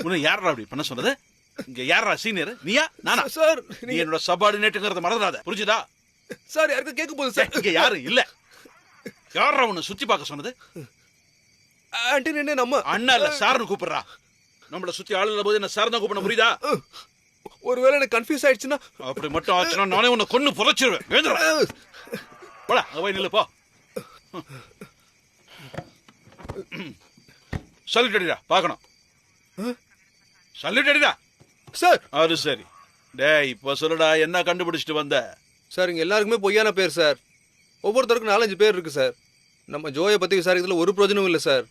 உன்னை யாரா அப்படி பண்ண சொன்னது? இங்க யாரா சீனியர்? நீயா நானா? சார் நீ என்னோட சபார்டினேட்டுங்கிறத மறந்துடாத, புரிஞ்சுதா? சார் யாருக்கு கேட்க போகுது சார்? இங்க யாரு இல்ல. யாரா உன்னை சுத்தி பார்க்க சொன்னது? ஆண்டி என்ன நம்ம அண்ணா இல்ல சார்னு கூப்பிடுறா. நம்மள சுத்தி ஆளு இல்ல போது என்ன சார் தான் கூப்பிட புரியுதா? ஒருவேளை எனக்கு கன்ஃபியூஸ் ஆயிடுச்சுன்னா? அப்படி மட்டும் ஆச்சுன்னா நானே உன்னை கொன்னு புதைச்சிருவேன். வேந்துடா போடா, அங்க போய் நில்லு போ. சல்யூட் அடிடா, பார்க்கணும். சல்யூட் அடிடா. சார் அது சரி. டேய் இப்போ சொல்லுடா, என்ன கண்டுபிடிச்சிட்டு வந்த? சார் இங்க எல்லாருக்குமே பொய்யான பேர் சார். ஒவ்வொருத்தருக்கும் 4-5 பேர் இருக்கு சார். நம்ம ஜோயை பத்தி விசாரிக்கிறதுல ஒரு பிரயோஜனமும் இல்லை சார்.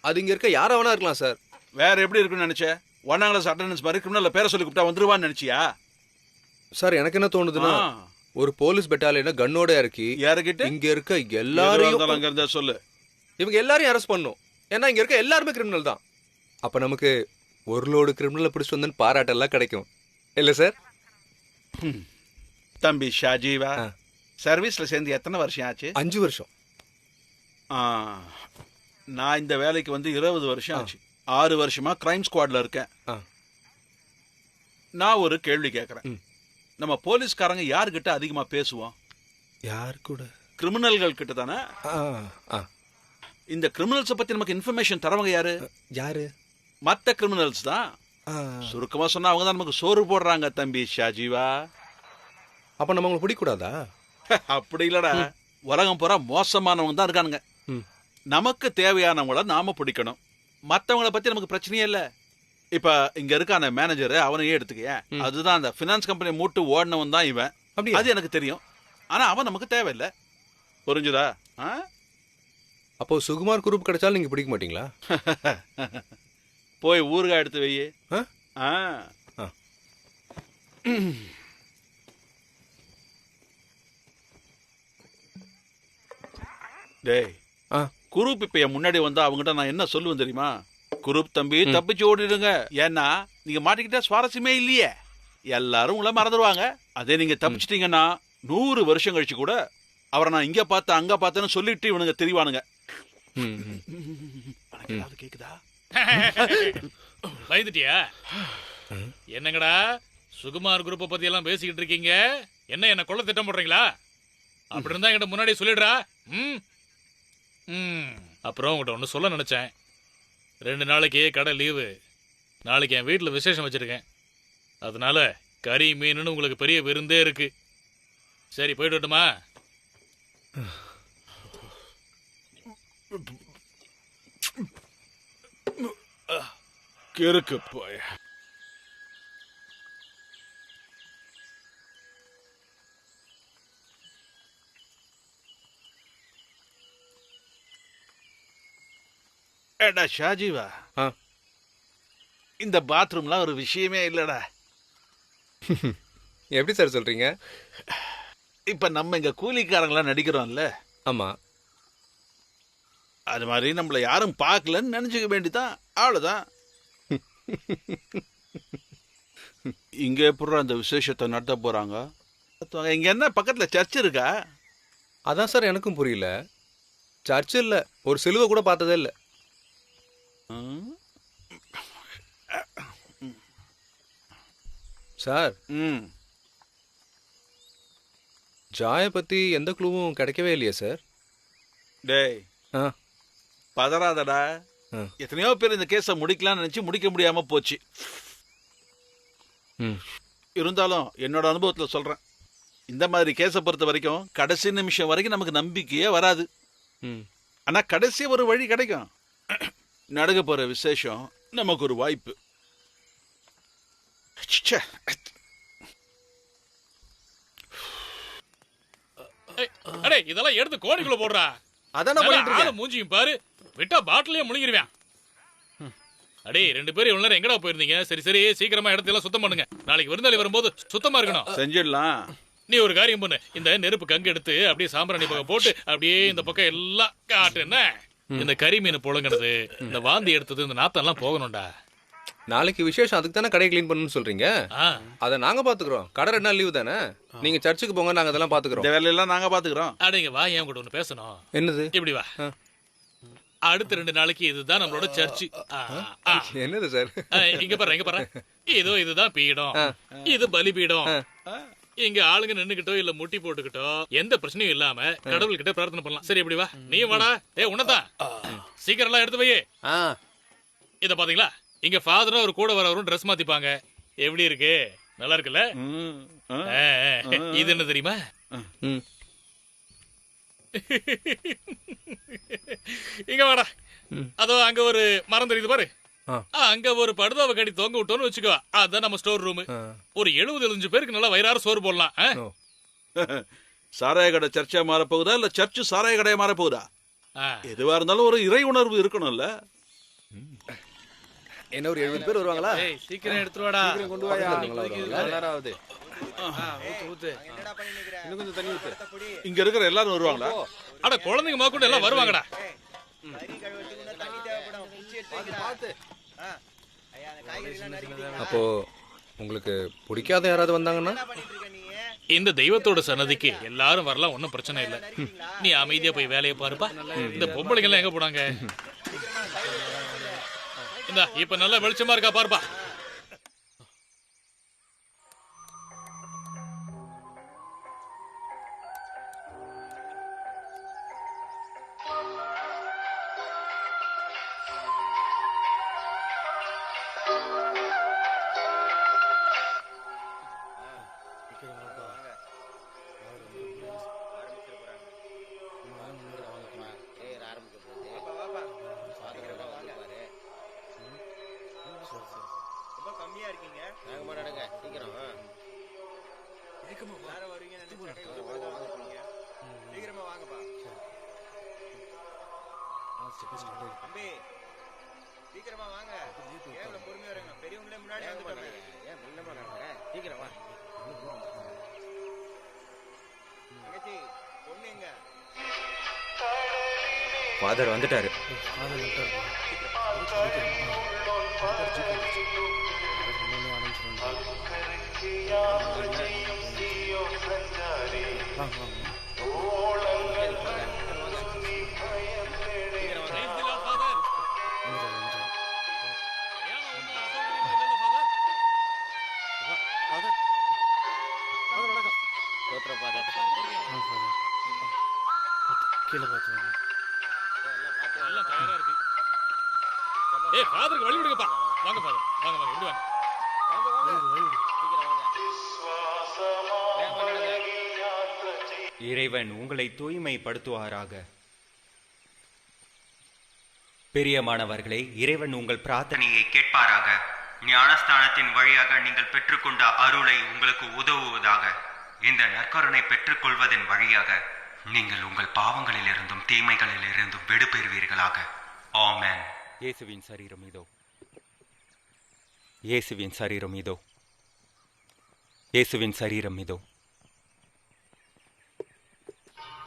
அது இங்க இருக்க யாரா வேணா இருக்கலாம் சார். வேற எப்படி இருக்குன்னு நினைச்ச? 1ஆம் கிளாஸ் அட்டெண்டன்ஸ் மாதிரி கிரிமினல்ல பேரை சொல்லி கூப்பிட்டா வந்துருவான்னு நினைச்சியா? சார் எனக்கு என்ன தோணுதுன்னா, ஒரு போலீஸ் பெட்டாலியனை கன்னோட இறக்கி யாருக்கிட்ட இங்க இருக்க எல்லாரையும் அங்க இருந்தா சொல்லு. இவங்க எல்லாரையும் அரெஸ்ட் பண்ணும். ஏன்னா இங்க இருக்க எல்லாருமே கிரிமினல் தான். அப்ப நமக்கு ஒரு லோடு கிரிமினலை பிடிச்சிட்டு வந்து பாராட்டெல்லாம் கிடைக்கும் இல்ல சார்? தம்பி ஷாஜீவா, சர்வீஸ்ல சேர்ந்து எத்தனை வருஷம் ஆச்சு? 5 வருஷம். நான் இந்த வேலைக்கு வந்து 20 வருஷம் ஆச்சு. 6 வருஷமா கிரைம் ஸ்குவாட்ல இருக்கேன். நான் ஒரு கேள்வி கேட்கறேன். நம்ம போலீஸ்காரங்க யாருக்கிட்ட அதிகமா பேசுவோம்? யார் கூட? கிரிமினல்கள் கிட்ட தானே. இந்த கிரிமினல்ஸ பத்தி நமக்கு இன்ஃபர்மேஷன் தரவங்க யாரு? யாரு? மத்த கிரிமினல்ஸ் தான். சுருக்கமா சொன்னா அவங்க தான் நமக்கு சோறு போடுறாங்க தம்பி ஷாஜீவா. அப்ப நம்ம உங்களுக்கு பிடிக்கூடாதா? அப்படி இல்லடா, உலகம் பூரா மோசமானவங்க தான் இருக்கானுங்க. நமக்கு தேவையானவங்கள நாம பிடிக்கணும். மத்தவங்கள பத்தி நமக்கு பிரச்சனையே இல்ல. இப்ப இங்க இருக்கான மேனேஜர், அவனையே எடுத்துக்க. அதுதான் அந்த பினான்ஸ் கம்பெனி மூட்டு ஓடினவன் தான் இவன். அது எனக்கு தெரியும். ஆனா அவன் நமக்கு தேவையில்லை. புரிஞ்சுதா? அப்போ சுகுமார் குரூப் கிடைச்சாலும் நீங்க பிடிக்க மாட்டீங்களா? போய் ஊறுகாய் எடுத்து வையே. டேய், குரூப் இப்ப என் முன்னாடி வந்தா அவங்ககிட்ட நான் என்ன சொல்லுவேன் தெரியுமா? குரூப் தம்பி தப்பிச்சு ஓடிடுங்க. ஏன்னா நீங்க மாட்டிக்கிட்டா சுவாரஸ்யமே இல்லையே. எல்லாரும் உங்களை மறந்துடுவாங்க. அதே நீங்க தப்பிச்சிட்டீங்கன்னா 100 வருஷம் கழிச்சு கூட அவரை நான் இங்க பார்த்தேன் அங்க பார்த்தேன்னு சொல்லிட்டு இவனுங்க தெரிவானுங்க. கேக்குதா? பயந்துட்டியா? என்னங்கடா சுகுமார் குரூப்பை பத்தி எல்லாம் பேசிக்கிட்டு இருக்கீங்க? என்ன கொல்ல திட்டம் போடுறீங்களா? அப்படி இருந்தா என்கிட்ட முன்னாடி சொல்லிடுறா. அப்புறம் உங்கள்கிட்ட ஒன்று சொல்ல நினைச்சேன். 2 நாளைக்கு கடை லீவு. நாளைக்கு என் வீட்டில் விசேஷம் வச்சிருக்கேன். அதனால கறி மீனுன்னு உங்களுக்கு பெரிய விருந்தே இருக்கு. சரி, போயிட்டு வரட்டுமா? கிறுக்கு போய். ஏடா ஷாஜீவா, இந்த பாத்ரூம்லாம் ஒரு விஷயமே இல்லடா. எப்படி சார் சொல்றீங்க? இப்ப நம்ம இங்க கூலிக்காரங்களாம் நடிக்கிறோம்ல. ஆமா. அது மாதிரி நம்மள யாரும் பார்க்கலன்னு நினைச்சுக்க வேண்டிதான். அவ்வளவுதான். இங்க எப்படி அந்த விசேஷத்தை நடத்த போறாங்க? இங்க என்ன பக்கத்துல சர்ச் இருக்கா? அதான் சார் எனக்கும் புரியல. சர்ச் இல்ல, ஒரு சிலுவை கூட பார்த்ததே இல்ல. சார், ஜாயை பத்தி எந்த க்ளூவும் கிடைக்கவே இல்லையே சார். டேய் ஆ. பதறாதடா. ஆ. எத்தனையோ பேர் இந்த கேஸை முடிக்கலாம்னு நினைச்சு முடிக்க முடியாம போச்சு. ம். இருந்தாலும் என்னோட அனுபவத்தில் சொல்றேன், இந்த மாதிரி கேஸை பொறுத்த வரைக்கும் கடைசி நிமிஷம் வரைக்கும் நமக்கு நம்பிக்கையே வராது. ம். ஆனா கடைசி ஒரு வழி கிடைக்கும். நடக்க போற விசேஷம் நமக்கு ஒரு வாய்ப்பு. ச்சே. ஏய், அடே இதெல்லாம் எடுத்து கோடிக்குள்ள போடுறா. அதான் நான் பண்ணிட்டு ஆளு இருக்கேன். மூஞ்சியும் பாரு, விட்டா பாட்டிலே முழுங்கிருவேன். அடே 2 பேரும் இவ்வளவு நேரம் எங்கடா போயிருந்தீங்க? சரி சரி, சீக்கிரமா இடத்தையெல்லாம் சுத்தம் பண்ணுங்க. நாளைக்கு விருந்தாளி வரும்போது சுத்தமா இருக்கணும். செஞ்சிடலாம். நீ ஒரு காரியம் பண்ணு, இந்த நெருப்பு கங்கு எடுத்து அப்படியே சாம்பிராணி பக்கம் போட்டு அப்படியே இந்த பக்கம் எல்லாம் காட்டு. என்ன இந்த கறி மீன் புழங்கினது, இந்த வாந்தி எடுத்தது, இந்த நாத்தம் எல்லாம் போகணும்டா. நாளைக்கு விசேஷம், அதுக்கு தானே கடையை க்ளீன் பண்ணணும்னு சொல்றீங்க. ஆ, அதை நாங்க பாத்துக்கிறோம். கடை 2 நாள் லீவு தானே. நீங்க சர்ச்சுக்கு போங்க, நாங்க அதெல்லாம் பாத்துக்கிறோம். இந்த வேலையெல்லாம் நாங்க பாத்துக்கிறோம். அடேங்க வா, என் கூட ஒண்ணு பேசணும். என்னது? இப்படி வா. ஆ. அடுத்த 2 நாளைக்கு இதுதான் நம்மளோட சர்ச்சு. என்னது சார்? இங்க பாரு, இங்க பாரு. இதோ இதுதான் பீடம், இது பலிபீடம். இங்க ஆளுங்க நின்னுக்கிட்டோ இல்ல முட்டி போட்டுக்கிட்டோ எந்த பிரச்சனையும் இல்லாம கடவுள்கிட்ட பிரார்த்தனை பண்ணலாம். சரி இப்படி வா. நீ வாடா. உன்னதான் சீக்கிரம் எல்லாம் எடுத்து வை. இத பாத்தீங்களா, இங்க ஃபாதரும் ஒரு கூட வரவரும் ட்ரெஸ் மாத்திப்பாங்க. எப்படி இருக்கு? நல்லா இருக்குல்ல? இது என்ன தெரியுமா? ம். இங்க வாடா. அதோ அங்க ஒரு மரம் தெரியுது பாரு. ஆ. அங்க ஒரு படுதாவை கட்டி தொங்க விட்டோம்னு வச்சுக்கோ, அதுதான் நம்ம ஸ்டோர் ரூம். ஒரு 70-75 பேருக்கு நல்லா வயிறார சோறு போடலாம். சாராய கடை சர்ச்சா மாறப்போகுதா இல்ல சர்ச்சு சாராய கடையா மாறப்போகுதா? ஆ. எதுவா இருந்தாலும் ஒரு இறை உணர்வு இருக்கணும்ல. என்ன ஒரு 70 பேர் வருவாங்களா? ஏய் சீக்கிரம் எடுத்துட்டு வாடா. கொண்டு வாயா. நேரம் ஆகுது. ஊத்து. இன்னும் கொஞ்சம் தண்ணி ஊத்து. இங்க இருக்கிற எல்லாரும் வருவாங்களா? அட குழந்தைங்க முதற்கொண்டு எல்லாம் வருவாங்கடா. அப்போ உங்களுக்கு பிடிக்காத யாராவது வந்தாங்கன்னா? இந்த தெய்வத்தோட சன்னதிக்கு எல்லாரும் வரலாம், ஒன்னும் பிரச்சனை இல்ல. நீ அமைதியா போய் வேலையை பாருப்பா. இந்த பொம்பளைங்க எல்லாம் எங்க போனாங்க? இந்தா இப்ப நல்லா வெளிச்சமா இருக்கா பாருப்பா. ஃபாதர் வந்துட்டாரு. கீழே பாத்துவாங்க. எல்லாம் தயாரா இருக்கு. ஏய் ஃபாதருக்கு வழி விடுங்கப்பா. வாங்க ஃபாதர், வாங்க வாங்க, இப்படி வாங்க. இறைவன் உங்களை தூய்மைப்படுத்துவாராக. பெரியமானவர்களே, இறைவன் உங்கள் பிரார்த்தனையை கேட்பாராக. ஞானஸ்தானத்தின் வழியாக நீங்கள் பெற்றுக்கொண்ட அருளை உங்களுக்கு உதவுவதாக. இந்த நற்கருணை பெற்றுக்கொள்வதன் வழியாக நீங்கள் உங்கள் பாவங்களிலிருந்தும் தீமைகளிலிருந்தும் விடுபெறுவீர்களாக. ஆமென். இயேசுவின் சரீரம் இதோ. இயேசுவின் சரீரம் இதோ. இயேசுவின் சரீரம் இதோ.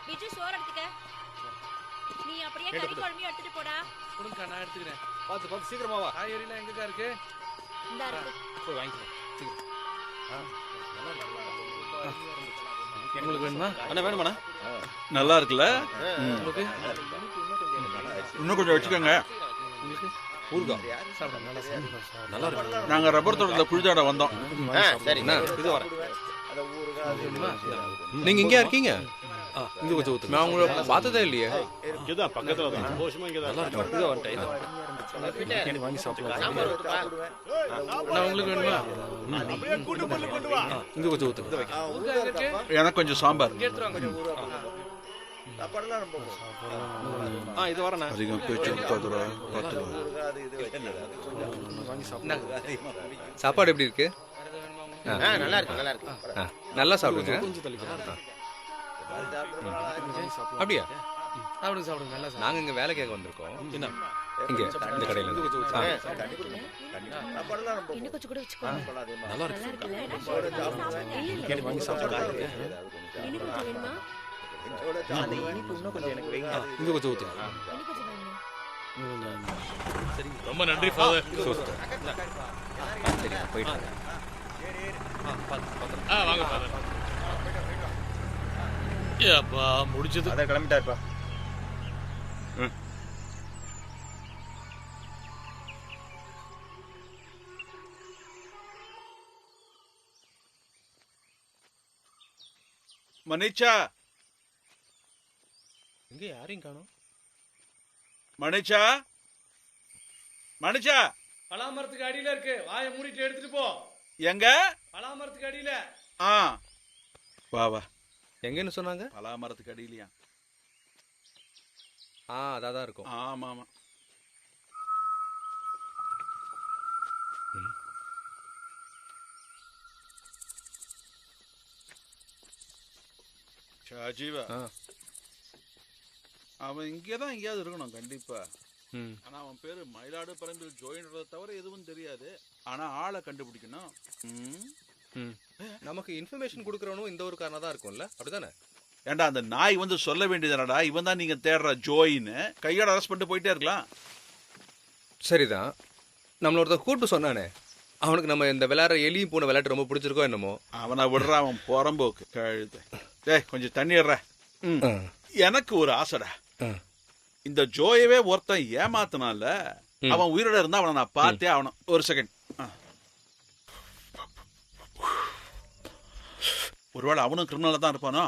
பிஜு சோறு எடுத்துக்க. நீ அப்படியே கறி குழம்பையும் எடுத்துட்டு போடா. கொடுங்க, நான் எடுத்துக்கிறேன். பார்த்து பார்த்து சீக்கிரமா வா. காய்கறிலாம் எங்கக்கா இருக்கு? இந்தா இருக்கு. போய் வாங்கிக்கலாம். உங்களுக்கு வேணுமா? அண்ணா வேணுமாண்ணா? நல்லா இருக்குல்ல? உங்களுக்கு? இன்னும் கொஞ்சம் வச்சுக்கோங்க. உங்களுக்கு? ஊர்கா நல்லா இருக்கு. நாங்க ரப்பர் தோட்டத்துல குளிச்சாட வந்தோம். சரி அண்ணா, இது வரேன். நீங்க இங்கே இருக்கீங்க? இங்க கொஞ்சம் ஊத்துங்க. நான் உங்களை பார்த்ததே இல்லையே. இங்கதான் பக்கத்துல தான் நல்லா இருக்கு. இது வரேன். இது வாங்கி சாப்பிடலாம். நான் உங்களுக்கு வேணுமா? இங்க கொஞ்சம் ஊத்துங்க. எனக்கு கொஞ்சம் சாம்பார். இது வரேன். அதிகம் பேச்சு முக்காதுரா பார்த்துருவா. சாப்பாடு எப்படி இருக்கு? நல்லா இருக்கு நல்லா இருக்கு. நல்லா சாப்பிடுங்க. அப்படியா? சாப்பிடுங்க சாப்பிடுங்க நல்லா சாப்பிடுங்க. நாங்க இங்க வேலை கேட்க வந்திருக்கோம். என்ன இங்க இந்த கடையில இன்னும் கொஞ்சம் கூட வச்சுக்கோ. நல்லா இருக்கு. இல்ல வாங்கி சாப்பிடுங்க. இன்னும் கொஞ்சம் வேணுமா? இங்க கொஞ்சம் ஊத்துங்க. இன்னும் கொஞ்சம் வேணுமா? ரொம்ப நன்றி ஃபாதர். சரி போயிட்டு வாங்க ஃபாதர். அப்பா முடிச்சது. அதான் கிளம்பிட்டாருப்பா. மணிச்சா, இங்க யாரையும் காணோம். மணிச்சா, மணிச்சா, பலாமரத்துக்கு அடியில இருக்கு. வாயை மூடிட்டு எடுத்துட்டு போ. எங்க? பலாமரத்துக்கு அடியில. ஆ வா வா. எங்கன்னு சொன்னாங்க? பலாமரத்துக்கு அடியிலையா? அதான் இருக்கும். ஆமா ஆமா. ஷாஜீவா, அவன் இங்கேதான் எங்கேயாவது இருக்கணும் கண்டிப்பா. ஆனா அவன் பேரு மயிலாடு பரம்பில் ஜோயின்றதை தவிர எதுவும் தெரியாது. ஆனா ஆளை கண்டுபிடிக்கணும். நமக்கு இன்ஃபர்மேஷன் கொடுக்கறவனும் இந்த ஒரு காரணம் தான் இருக்கும்ல, அப்படிதானே? ஏண்டா அந்த நாய் வந்து சொல்ல வேண்டியதானடா, இவன் தான் நீங்க தேடுற ஜோயின்னு. கையோட அரெஸ்ட் பண்ணிட்டு போயிட்டே இருக்கலாம். சரிதான். நம்மளோட கூப்பிட்டு சொன்னானே, அவனுக்கு நம்ம இந்த விளையாடுற எலியும் பூனை விளையாட்டு ரொம்ப பிடிச்சிருக்கோ என்னமோ. அவனை விடுற, அவன் புறம்போக்கு கழுத. டேய் கொஞ்சம் தண்ணிடுற. எனக்கு ஒரு ஆசைடா, இந்த ஜோயவே ஒருத்தன் ஏமாத்தினால அவன் உயிரோட இருந்தா அவனை நான் பார்த்தே ஆகணும். ஒரு செகண்ட். ஒருவேளை அவனும் கிரிமினலா தான் இருப்பானோ?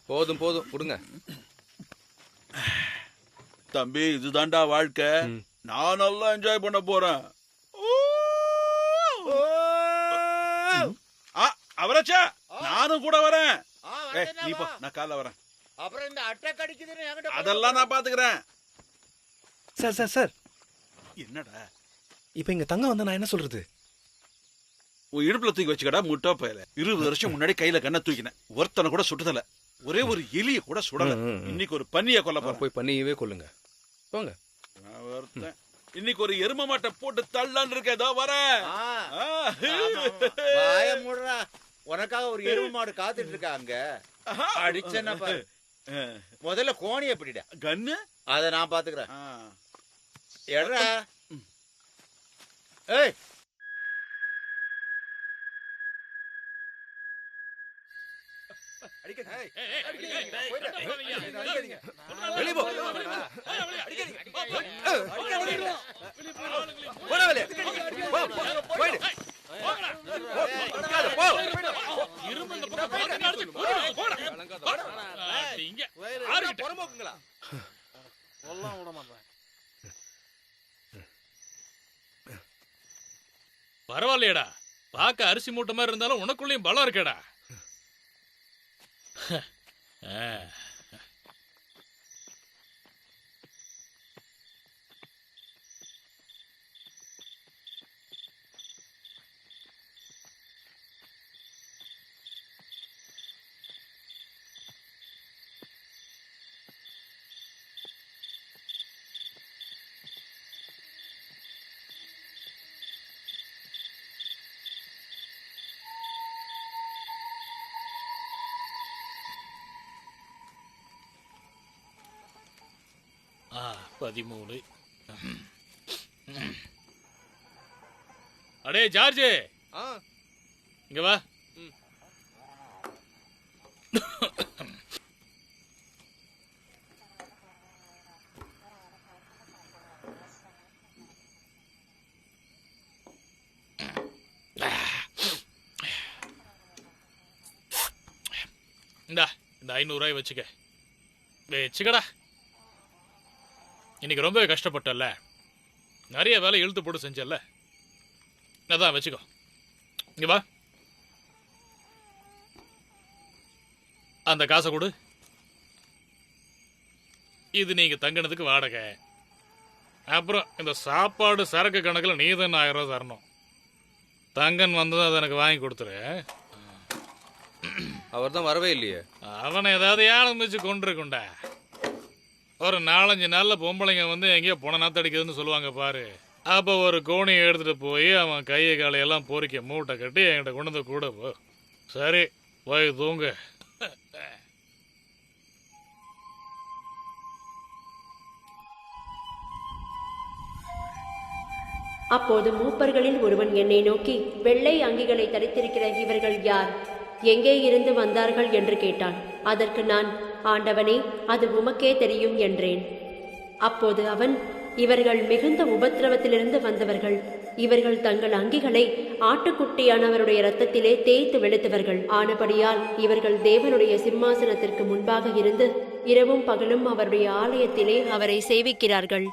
போதும் போதும் விடுங்க தம்பி, இதுதான்டா வாழ்க்கை. நான் நல்லா என்ஜாய் பண்ண போறேன். அவரச்சா, நானும் கூட வரேன். நீ போ, நான் காலைல வரேன். அப்புறம் இந்த அட்டாக் அடிக்குதுன்னு அதெல்லாம் நான் பாத்துக்கிறேன். சார் சார் சார், என்னடா இப்ப இங்க தங்க வந்தா நான் என்ன சொல்றது? உன் இடுப்புல தூக்கி வச்சுக்கடா முட்டா பயல. 20 வருஷம் முன்னாடி கையில கண்ணை தூக்கினேன். ஒருத்தனை கூட சுட்டுதல, ஒரே ஒரு எலிய கூட சுடல. இன்னைக்கு ஒரு பன்னிய கொல்ல போறேன். போய் பண்ணியவே கொல்லுங்க போங்க. ஒருத்தன் இன்னைக்கு ஒரு எரும மாட்டை போட்டு தள்ளான்னு இருக்க. ஏதோ வர வாய மூடுறா. உனக்காக ஒரு எருமை மாடு காத்துட்டு இருக்கா அங்க. அடிச்சேன்னா பாரு. முதல்ல கோணி எப்படிடா கண்ணு, அத நான் பாத்துக்கிறேன். எடா ஏய், வெளிய போ. பரவாயில்லையடா, பார்க்க அரிசி மூட்டை மாதிரி இருந்தாலும் உனக்குள்ளேயும் பலம் இருக்கேடா. ஆ 13. அடே ஜார்ஜ், இங்க வா. இந்த 500 வச்சுக்க. வச்சுக்கடா. இன்னைக்கு ரொம்பவே கஷ்டப்பட்டல, நிறைய வேலை இழுத்து போட்டு செஞ்சல, அதான் வச்சுக்கோ. இங்க வா, அந்த காசை கொடு. இது நீங்க தங்கினதுக்கு வாடகை. அப்புறம் இந்த சாப்பாடு சரக்கு கணக்கில் நீ தான் 1000 ரூபா தரணும். தங்கன் வந்ததும் அதை எனக்கு வாங்கி கொடுத்துரு. அவர் தான் வரவே இல்லையே. அவனை ஏதாவது யாரும் வச்சு கொண்டிருக்குண்டா. ஒரு 4-5 நாள்ல பொம்பளைங்க வந்து எங்கேயோ போன நாத்தடிக்குதுன்னு சொல்லுவாங்க பாரு. அப்போ ஒரு கோணியை எடுத்துட்டு போய் அவன் கையை காலையெல்லாம் பொறிக்க மூட்டை கட்டி என்கிட்ட கொண்டு வந்து கூட போ. சரி, போய் தூங்கு. அப்போது மூப்பர்களில் ஒருவன் என்னை நோக்கி, வெள்ளை அங்கிகளை தரித்திருக்கிற இவர்கள் யார், எங்கே இருந்து வந்தார்கள் என்று கேட்டான். அதற்கு நான், ஆண்டவனே, அது உமக்கே தெரியும் என்றேன். அப்போது அவன், இவர்கள் மிகுந்த உபத்திரவத்திலிருந்து வந்தவர்கள். இவர்கள் தங்கள் அங்கிகளை ஆட்டுக்குட்டியானவருடைய இரத்தத்திலே தேய்த்து வெளுத்தவர்கள் ஆனபடியால் இவர்கள் தேவனுடைய சிம்மாசனத்திற்கு முன்பாக இருந்து இரவும் பகலும் அவருடைய ஆலயத்திலே அவரை சேவிக்கிறார்கள்.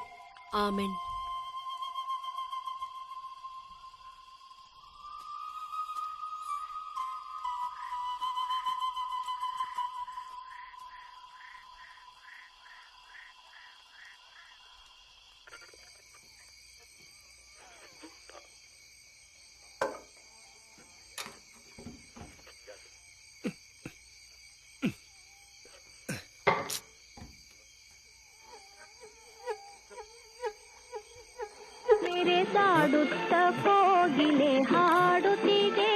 ஆமென். ಸಾಡುತ್ತ ಕೋಗಿಲೆ ಹಾಡುತ್ತಿದೆ.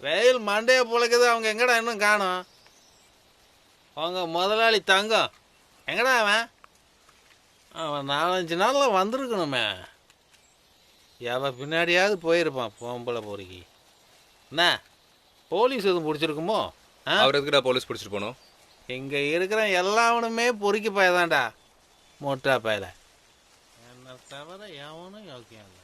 வெயில் மண்டைய புழைக்குது. அவங்க எங்கடா இன்னும் காணும்? அவங்க முதலாளி தங்கம் எங்கடா அவன்? அவன் 4-5 நாளில் வந்திருக்கணுமே. எவன் பின்னாடியாவது போயிருப்பான் பொம்பளை பொறுக்கி. என்ன போலீஸ் எதுவும் பிடிச்சிருக்குமோ? அவர் எதுக்குடா போலீஸ் பிடிச்சிட்டு போனோம்? இங்கே இருக்கிற எல்லாவனுமே பொறுக்கி பயதான்டா, மொட்டா பயல. என்ன தவிர எவனும் யோக்கியம் இல்லை.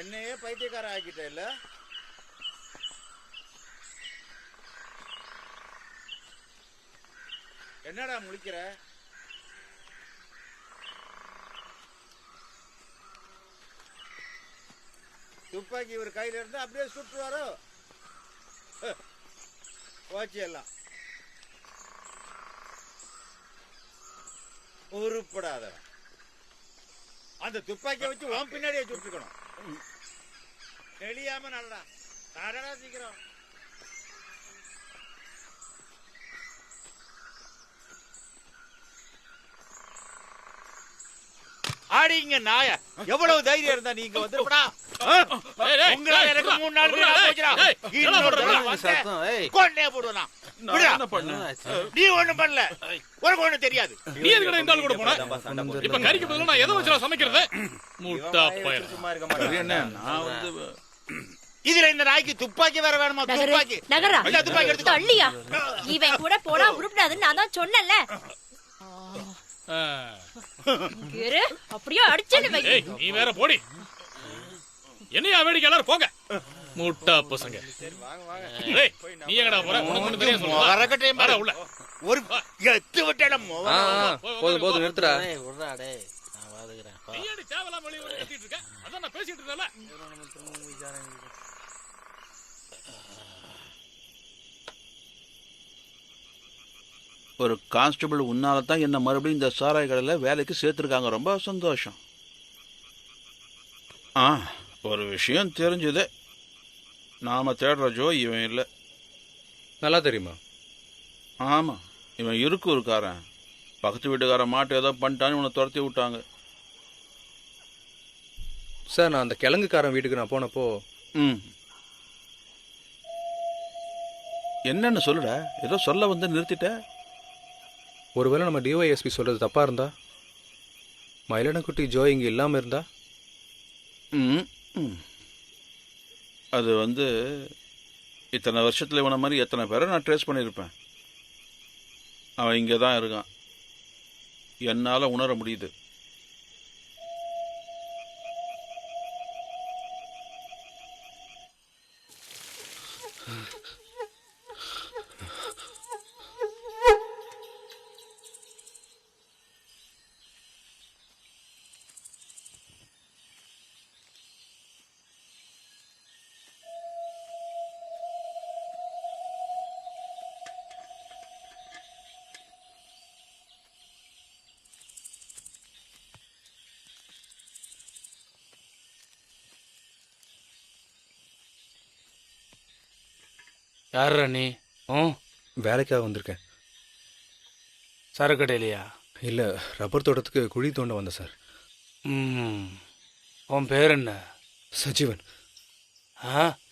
என்னையே பைத்தியக்கார ஆக்கிட்ட இல்ல? என்னடா முழிக்கிற? துப்பாக்கி இவர் கையில இருந்து அப்படியே சுட்டுவாரோ? போச்சு எல்லாம். உருப்படாதவன். அந்த துப்பாக்கியை வச்சு உன் பின்னாடியே சுட்டுக்கணும். தெரியாம நல்லா தரடா சீக்கிரம். ஆடிங்க நாய, எவ்வளவு தைரியம் இருந்தா நீங்க வந்துடா? உங்களை எனக்கு 3 நாள் கொண்டே போடுவேன். நீ ஒண்ணும் பண்ணல, உனக்கு ஒண்ணும் தெரியாது. நீ எதுக்கு இந்த ஆள் கூட போன? இப்ப கறிக்கு பதிலா நான் எதை வச்சு சமைக்கிறது? முட்டா பையன். நான் வந்து இதுல இந்த நாய்க்கு துப்பாக்கி வேற வேணுமா? துப்பாக்கி நகரா இல்ல, துப்பாக்கி எடுத்து தள்ளியா? இவன் கூட போனா உருப்படாதுன்னு நான் தான் சொன்னேன்ல. அப்படியே அடிச்சேன்னு வை. ஏய், நீ வேற போடி. என்னையா வேடிக்கை? எல்லாரும் போங்க. முட்டா பசங்க. ஏய், நீ எங்கடா போற? உனக்கு ஒண்ணும் தெரியாது சொல்லுடா. வரக்கட்டையும் வாடா உள்ள. ஒரு எத்து விட்டேன். போதும் போதும் நிறுத்துறா. விடுறா டேய், நான் வாதுகிறேன். நீ ஏடி தேவலாம் வெளிய வந்து கத்திட்டு இருக்க? அதான் நான் பேசிட்டு இருந்தேன்ல. ஒரு கான்ஸ்டபிள் உன்னால தான் என்ன மறுபடியும் இந்த சாராய கடையில் வேலைக்கு சேர்த்துருக்காங்க. ரொம்ப சந்தோஷம். ஒரு விஷயம் தெரிஞ்சுது. நாம தேடுற ஜோ இவன் இல்லை. நல்லா தெரியுமா? ஆமாம், இவன் இருக்காரன். பக்கத்து வீட்டுக்காரன் மாட்டு ஏதோ பண்ணிட்டான்னு இவனை துரத்தி விட்டாங்க. சார், நான் அந்த கிழங்குக்காரன் வீட்டுக்கு நான் போனப்போ என்னன்னு சொல்லுடா. ஏதோ சொல்ல வந்து நிறுத்திட்ட. ஒருவேளை நம்ம டிஒய்எஸ்பி சொல்றது தப்பா இருந்தா, மயிலனக்குட்டி ஜோ இங்க இல்லாம இருந்தா, அது வந்து இத்தனை வருஷத்தில் இவனை மாதிரி எத்தனை பேரை நான் ட்ரேஸ் பண்ணியிருப்பேன். அவன் இங்கே தான் இருக்கான். என்னால் உணர முடியுது. யாரா நீ? வேலைக்காக வந்திருக்கேன். சரக்கடையிலையா? இல்லை, ரப்பர் தோட்டத்துக்கு குழி தோண்ட வந்தேன் சார். உன் பேர் என்ன? சஜீவன்.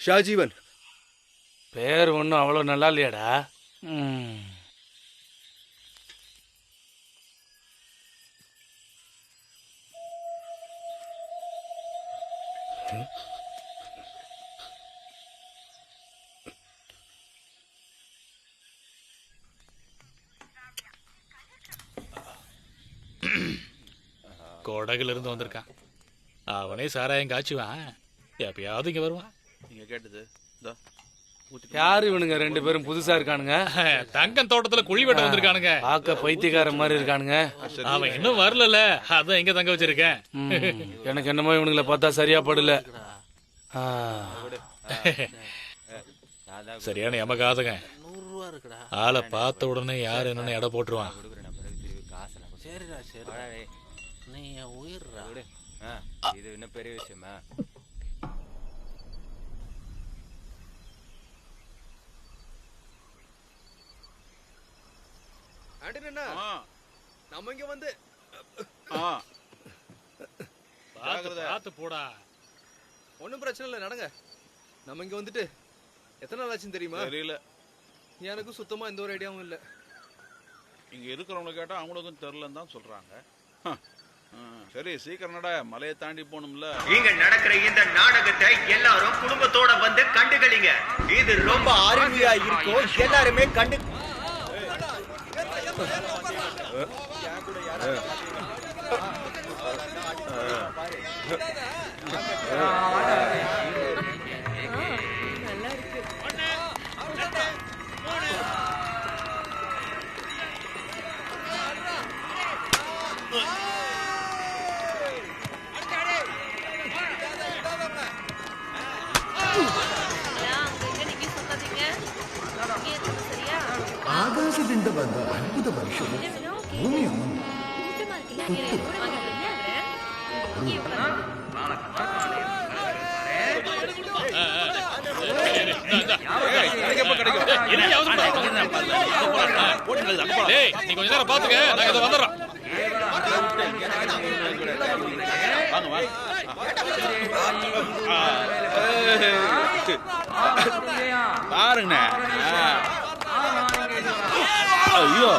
ஷாஜீவன். பேர் ஒன்றும் அவ்வளோ நல்லா இல்லையாடா. கொடகுல இருந்து வந்திருக்கான். அவனே சாராயம் காய்ச்சுவான். எப்பயாவது இங்க வருவான். நீங்க கேட்டது யாரு இவனுங்க? 2 பேரும் புதுசா இருக்கானுங்க. தங்கம் தோட்டத்துல குழி வெட்ட வந்திருக்கானுங்க. பார்க்க பைத்தியக்கார மாதிரி இருக்கானுங்க. அவன் இன்னும் வரல. அதான் எங்க தங்க வச்சிருக்கேன். எனக்கு என்னமோ இவனுங்களை பார்த்தா சரியா படல. சரியான எமகாதங்க. ஆளை பார்த்த உடனே யார் என்னன்னு எடை போட்டுருவான். சரிடா சரி, நீ உயிர்றா. இது என்ன பெரிய விஷயமா? நம்ம இங்க வந்து பார்த்து போடா. ஒன்றும் பிரச்சனை இல்லை, நடங்க. நம்ம இங்க வந்துட்டு எத்தனை நாள் ஆச்சுன்னு தெரியுமா? தெரியல. எனக்கு சுத்தமா எந்த ஒரு ஐடியாவும் இல்லை. இங்க இருக்கிறவங்க கேட்டா அவங்களுக்கும் தெரியலன்னு தான் சொல்றாங்க. சரி, சீக்கிரம் நட, மலையை தாண்டி போகணும்ல. இங்க நடக்கிற இந்த நாடகத்தை எல்லாரும் குடும்பத்தோட வந்து கண்டுகளிங்க. இது ரொம்ப அருமையா இருக்கும். எல்லாருமே கண்டு ஆ ವರ್ಷದಿಂದ ಬಂದ ಅದ್ಭುತ ವರ್ಷವು ಭೂಮಿಯನ್ನು நீ கொஞ்ச நேரம் பாத்துக்க, நாங்க இதை வந்துடுறோம். பாருங்கண்ணே. ஐயோ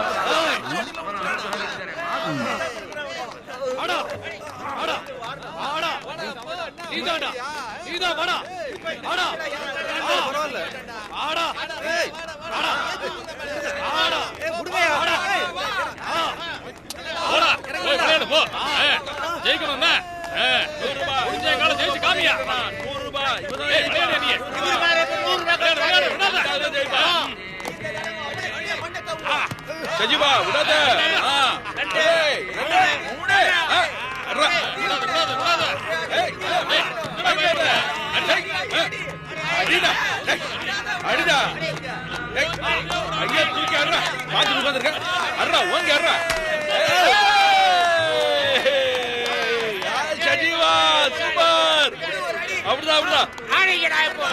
ஜெயிக்கணும் ஜெயிச்சு காமியா. 100 ரூபாய். சஜிவா விடாத. அடிடா அடிடா. ஐயா தூக்கி அட்றா. பாத்து உட்கார்ந்திருக்க. அட்றா ஓங்கி அட்றா. சஜிவா சூப்பர். அப்படிதான் அப்படிதான். ஆடிங்கடா இப்போ.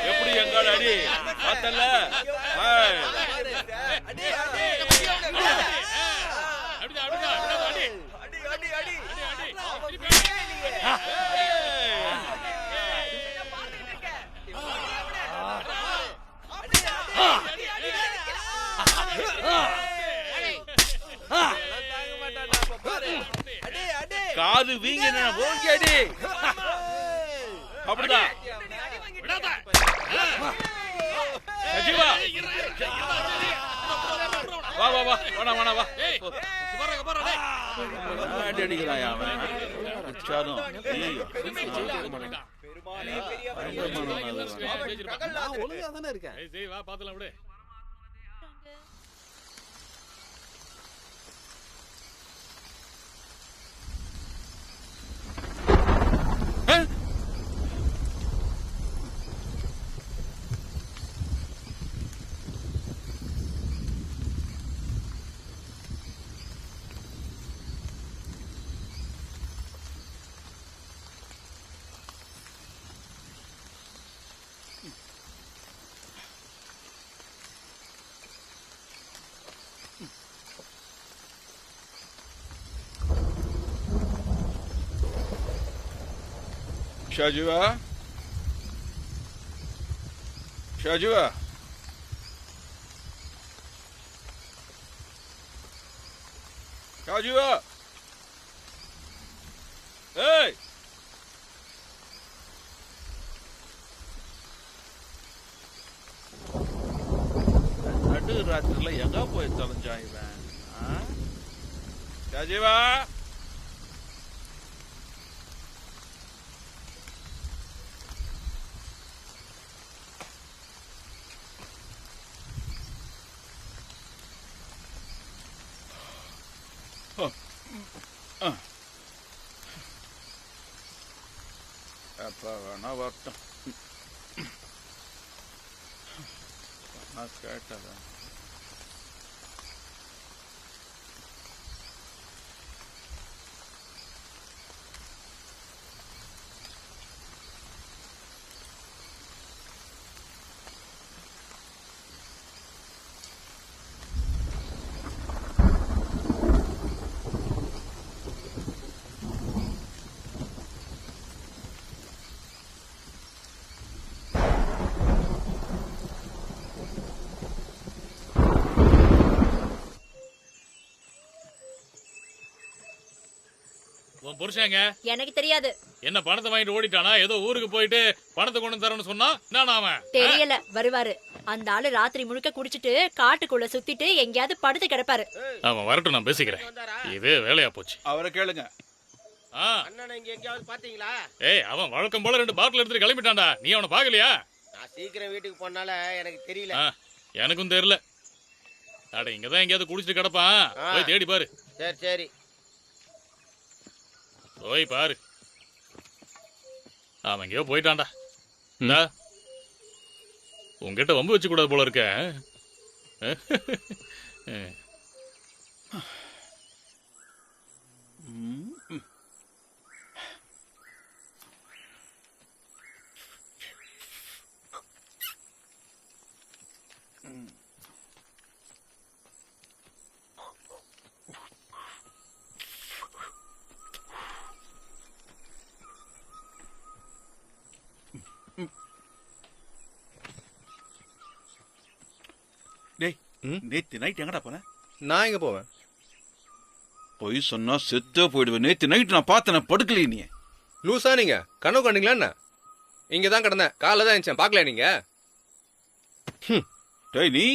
எப்படி எங்கால அடி பார்த்தல. காது வீங்க ஓங்கி அடி. அப்படிதான். சஜிவா வா வா வா வேணா வேணா வா. அடி அடிக்கிறான் அவன். அச்சாலும் ஒழுங்கா தானே இருக்கேன். வா பாத்துலாம் விடு. ஷாஜுவா ஷாஜுவா ஷாஜுவா. ஏய் நடு ராத்திரில எங்க போய் தொலைஞ்சான் இவன்? ஷாஜுவா அப்பா வேணா வரட்டும். நான் கேட்டேன். உன் புருஷங்க எனக்கு தெரியாது. என்ன பணத்தை வாங்கிட்டு ஓடிட்டானா? ஏதோ ஊருக்கு போயிட்டு பணத்தை கொண்டு தரேன்னு சொன்னா என்ன அவன் தெரியல, வருவாரு. அந்த ஆளு ராத்திரி முழுக்க குடிச்சிட்டு காட்டுக்குள்ள சுத்திட்டு எங்கேயாவது படுத்து கிடப்பாரு. அவன் வரட்டும், நான் பேசிக்கிறேன். இது வேலையா போச்சு. அவரை கேளுங்க. அண்ணனை இங்க எங்கயாவது பாத்தீங்களா? ஏய், அவன் வழக்கம் போல 2 பாட்டில் எடுத்துட்டு கிளம்பிட்டான்டா. நீ அவனை பாக்கலையா? நான் சீக்கிரம் வீட்டுக்கு போனால எனக்கு தெரியல. எனக்கும் தெரியல. அட இங்கதான் எங்கேயாவது குடிச்சிட்டு கிடப்பான். போய் தேடி பாரு. சரி சரி போய் பாரு. அவன் எங்கேயோ போயிட்டான்டா. இந்தா உங்ககிட்ட வம்பு வச்சு கூடாது போல இருக்க. டேய், நேத்து நைட் எங்கடா போன? நான் எங்க போவேன்? பொய் சொன்னா செத்தே போயிடுவேன். நேத்து நைட் நான் பார்த்தேன், படுக்கலையே நீ. லூசா நீங்க? கனவு கண்டீங்களா என்ன? இங்க தான் கிடந்தேன், காலைல தான் இருந்துச்சேன், பார்க்கல நீங்க? டேய் நீ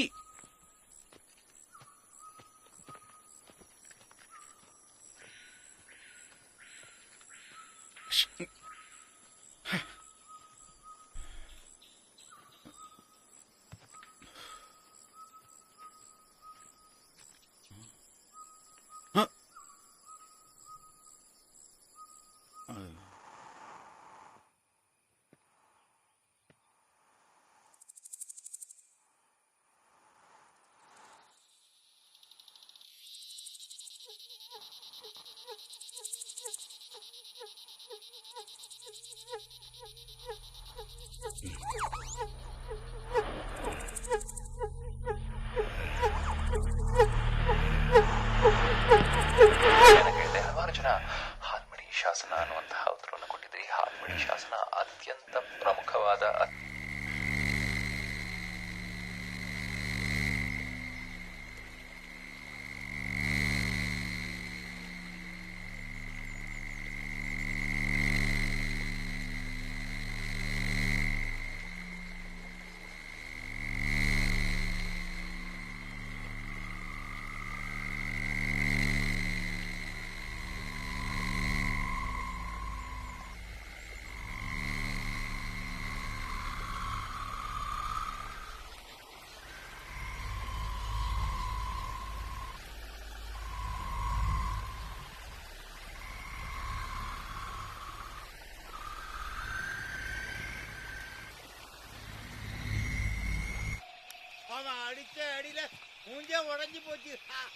ಹಾಲ್ಮಡಿ ಶಾಸನ ಅನ್ನುವಂತಹ ಉತ್ತರವನ್ನು ಕೊಟ್ಟಿದ್ರಿ. ಹಾಲ್ಮಡಿ ಶಾಸನ ಅತ್ಯಂತ ಪ್ರಮುಖವಾದ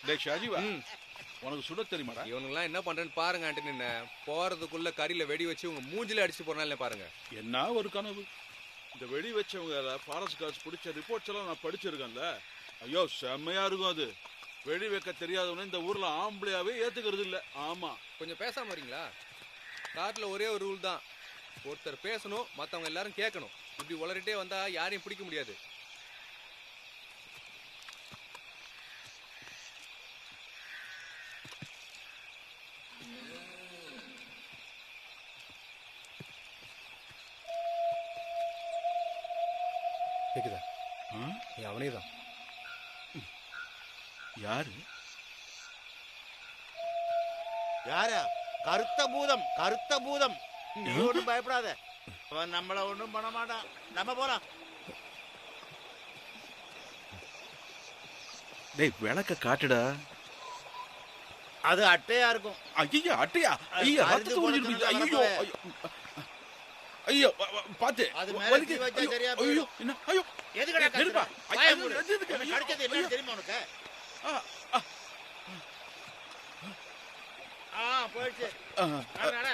டேய் ஷாஜிவா, உனக்கு சுட தெரியுமாடா? இவனுங்கெல்லாம் என்ன பண்றேன்னு பாருங்க ஆண்டனி. போறதுக்குள்ள கறியில வெடி வச்சு உங்க மூஞ்சில அடிச்சு போறானே பாருங்க. என்ன ஒரு கனவு! இந்த வெடி வச்சவங்க ஃபாரஸ்ட் கார்ட்ஸ் பிடிச்ச ரிப்போர்ட்ஸ் எல்லாம் நான் படிச்சிருக்கேன்ல. ஐயோ செம்மையா இருக்கும் அது. வெடி வைக்க தெரியாதவன இந்த ஊர்ல ஆம்பளையாவே ஏத்துக்கிறது இல்ல. ஆமா, கொஞ்சம் பேசாம வரீங்களா? காட்டுல ஒரே ஒரு ரூல் தான், ஒருத்தர் பேசணும், மத்தவங்க எல்லாரும் கேட்கணும். இப்படி உளறிட்டே வந்தா யாரையும் பிடிக்க முடியாது. கேக்குதா? அவனே தான். யாரு? யாரா? கருத்த பூதம், கருத்த பூதம். நீ ஒன்றும் பயப்படாத, அவன் நம்மள ஒன்றும் பண்ண மாட்டான். நம்ம போலாம். டேய் விளக்க காட்டுடா. அது அட்டையா இருக்கும். ஐயா அட்டையா? ஐயா ரத்தத்தை உறிஞ்சிடுது. ஐயோ ஐயோ பாத்து. அது மேல தீ வச்சா சரியா போயிடும். ஐயோ என்ன? ஐயோ எதுக்குடா கத்துற? வாய மூடு. எதுக்கு? கடிச்சது என்ன தெரியுமா உனக்கு? போயிடுச்சு. நட.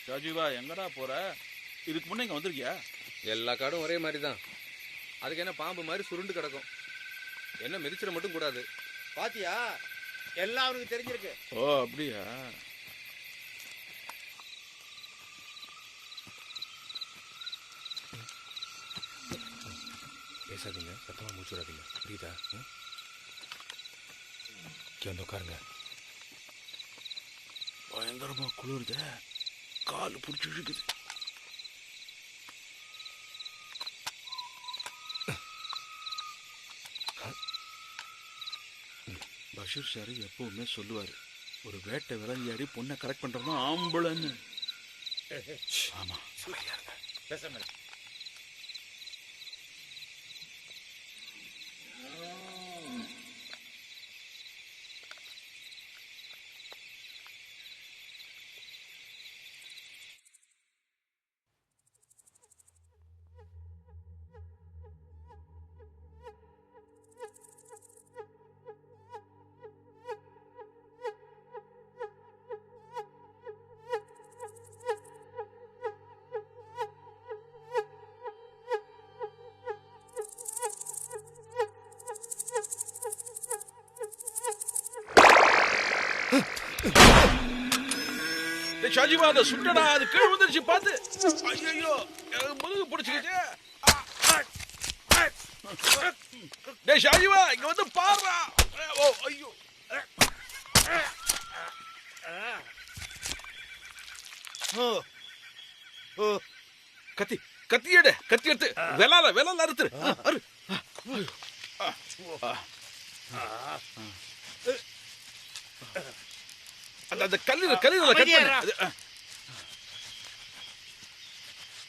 ராஜீவா எங்கடா போற? இதுக்கு முன்ன இங்க வந்திருக்கியா? எல்லா காடும் ஒரே மாதிரி தான். அதுக்கு என்ன பாம்பு மாதிரி சுருண்டு கிடக்கும். என்ன மிதிச்சிட மட்டும் கூடாது. பாத்தியா, எல்லாம் அவனுக்கு தெரிஞ்சிருக்கு. ஓ அப்படியா? பேசாதீங்க, சத்தமா மூச்சு விடாதீங்க, புரியுதா? வந்து உட்காருங்க. பயங்கரமா குளிருத, கால் பிடிச்சி இழுக்குது. பஷீர் சார் எப்பவுமே சொல்லுவாரு, ஒரு வேட்டை விலங்கியாடி பொண்ணை கரெக்ட் பண்றதும் ஆம்பளைன்னு. ஆமா பேசாம ஷாஜிவா, அதை சுட்டடா, அது கீழே வந்துருச்சு பார்த்து. ஐயோ, முதுகு பிடிச்சிக்கிச்சு. டேய் ஷாஜிவா, இங்க வந்து பாருடா. ஓ ஐயோ, கத்தி கத்தி எடு, கத்தி எடுத்து வெளால அறுத்துரு. அந்த கல்லுல கட் பண்ணு.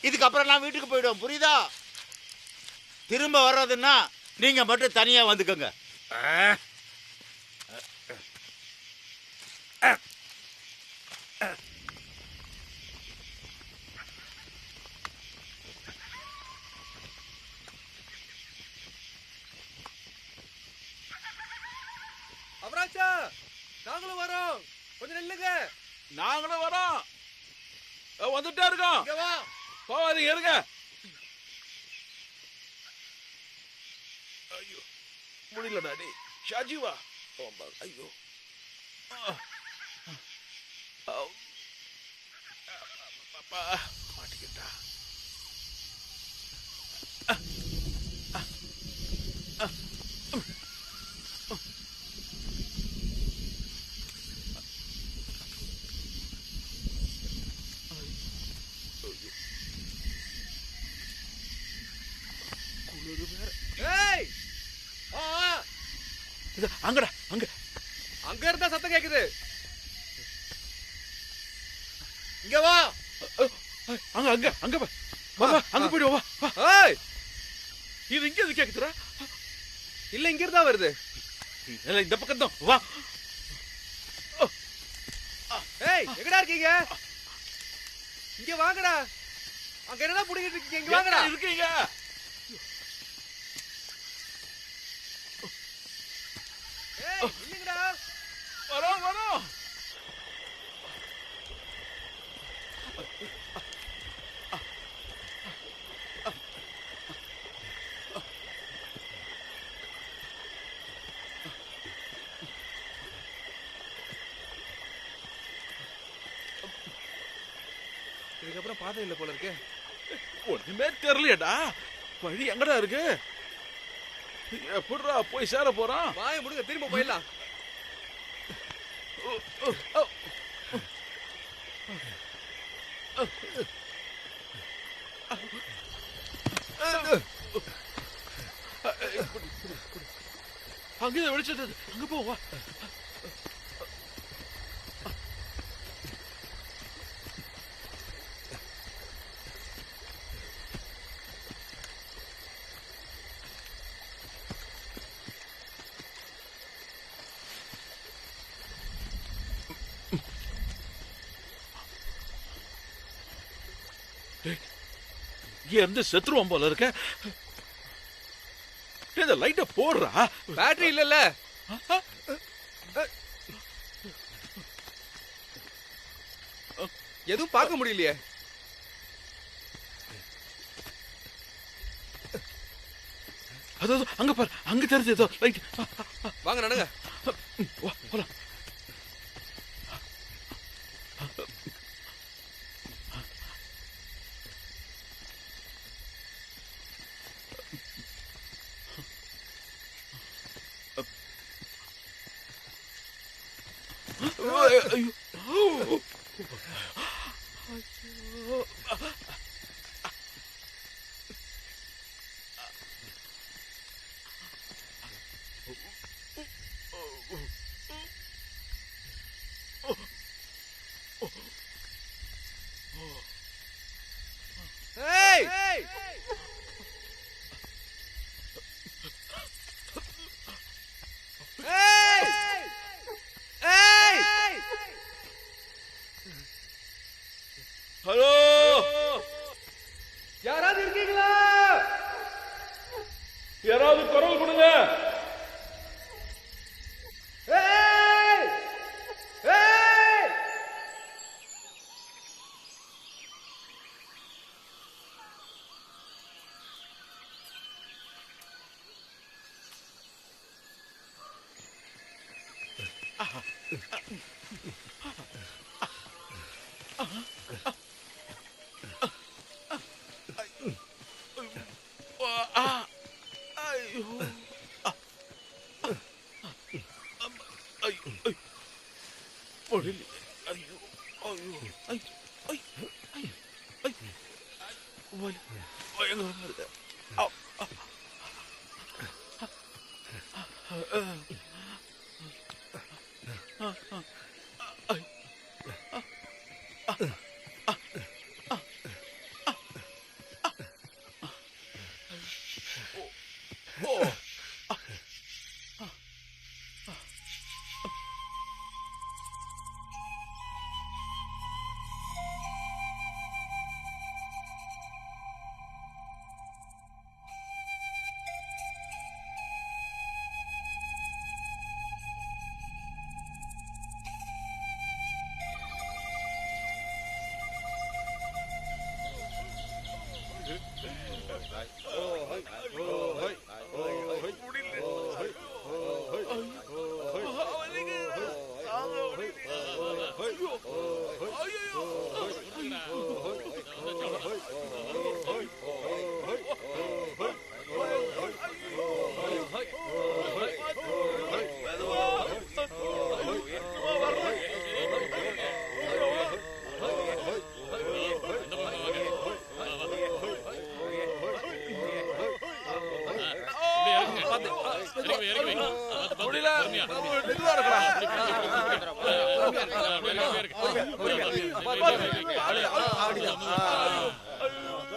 இதுக்கப்புறம் நான் வீட்டுக்கு போயிடுவோம், புரியுதா? திரும்ப வர்றதுன்னா நீங்க மட்டும் தனியா வந்துக்கோங்க. அவராச்சா, நாங்களும் வரோம், கொஞ்சம் நில்லுங்க. நாங்களும் வரோம், வந்துட்டே இருக்கோம். போவாதீங்க, இருங்க. ஐயோ, முடியலடா. டே ஷாஜிவா, ஐயோ, மாட்டிக்கிட்டா. ஏய், அங்கடா, அங்க இருந்தா சத்தம் கேக்குது. இங்க வா. அங்க வா, அங்க போயிடு வா. ஏய், இது இங்க எது கேக்குதுடா? இல்ல இங்க இருந்தா வருது. இல்ல, இந்த பக்கம் தான் வா. ஏய், எங்கடா இருக்கீங்க? இங்க வாங்கடா. அங்க என்னடா புடிங்கிட்டு இருக்கீங்க? இங்க வாங்கடா. இருக்கீங்க. ஏய், இல்லங்கடா. வரோம். இதுக்கப்புறம் பாதை இல்ல போல இருக்கு. ஒண்ணுமே தெரியலையடா. வழி எங்கடா இருக்கு? எப்படிடா போய் சேர போறான்? வாயை முடுங்க, திரும்ப போயிடலாம். அங்கே வெளிச்சது, அங்க போ வா. இங்க இருந்து செத்துருவோம் போல இருக்க. இந்த லைட்ட போடுறா. பேட்டரி இல்லல்ல. எதுவும் பார்க்க முடியலையே. அதோ அங்க பாரு, அங்க தெரிஞ்சு ஏதோ லைட். வாங்க நடங்க. வா போலாம். ஐயோ,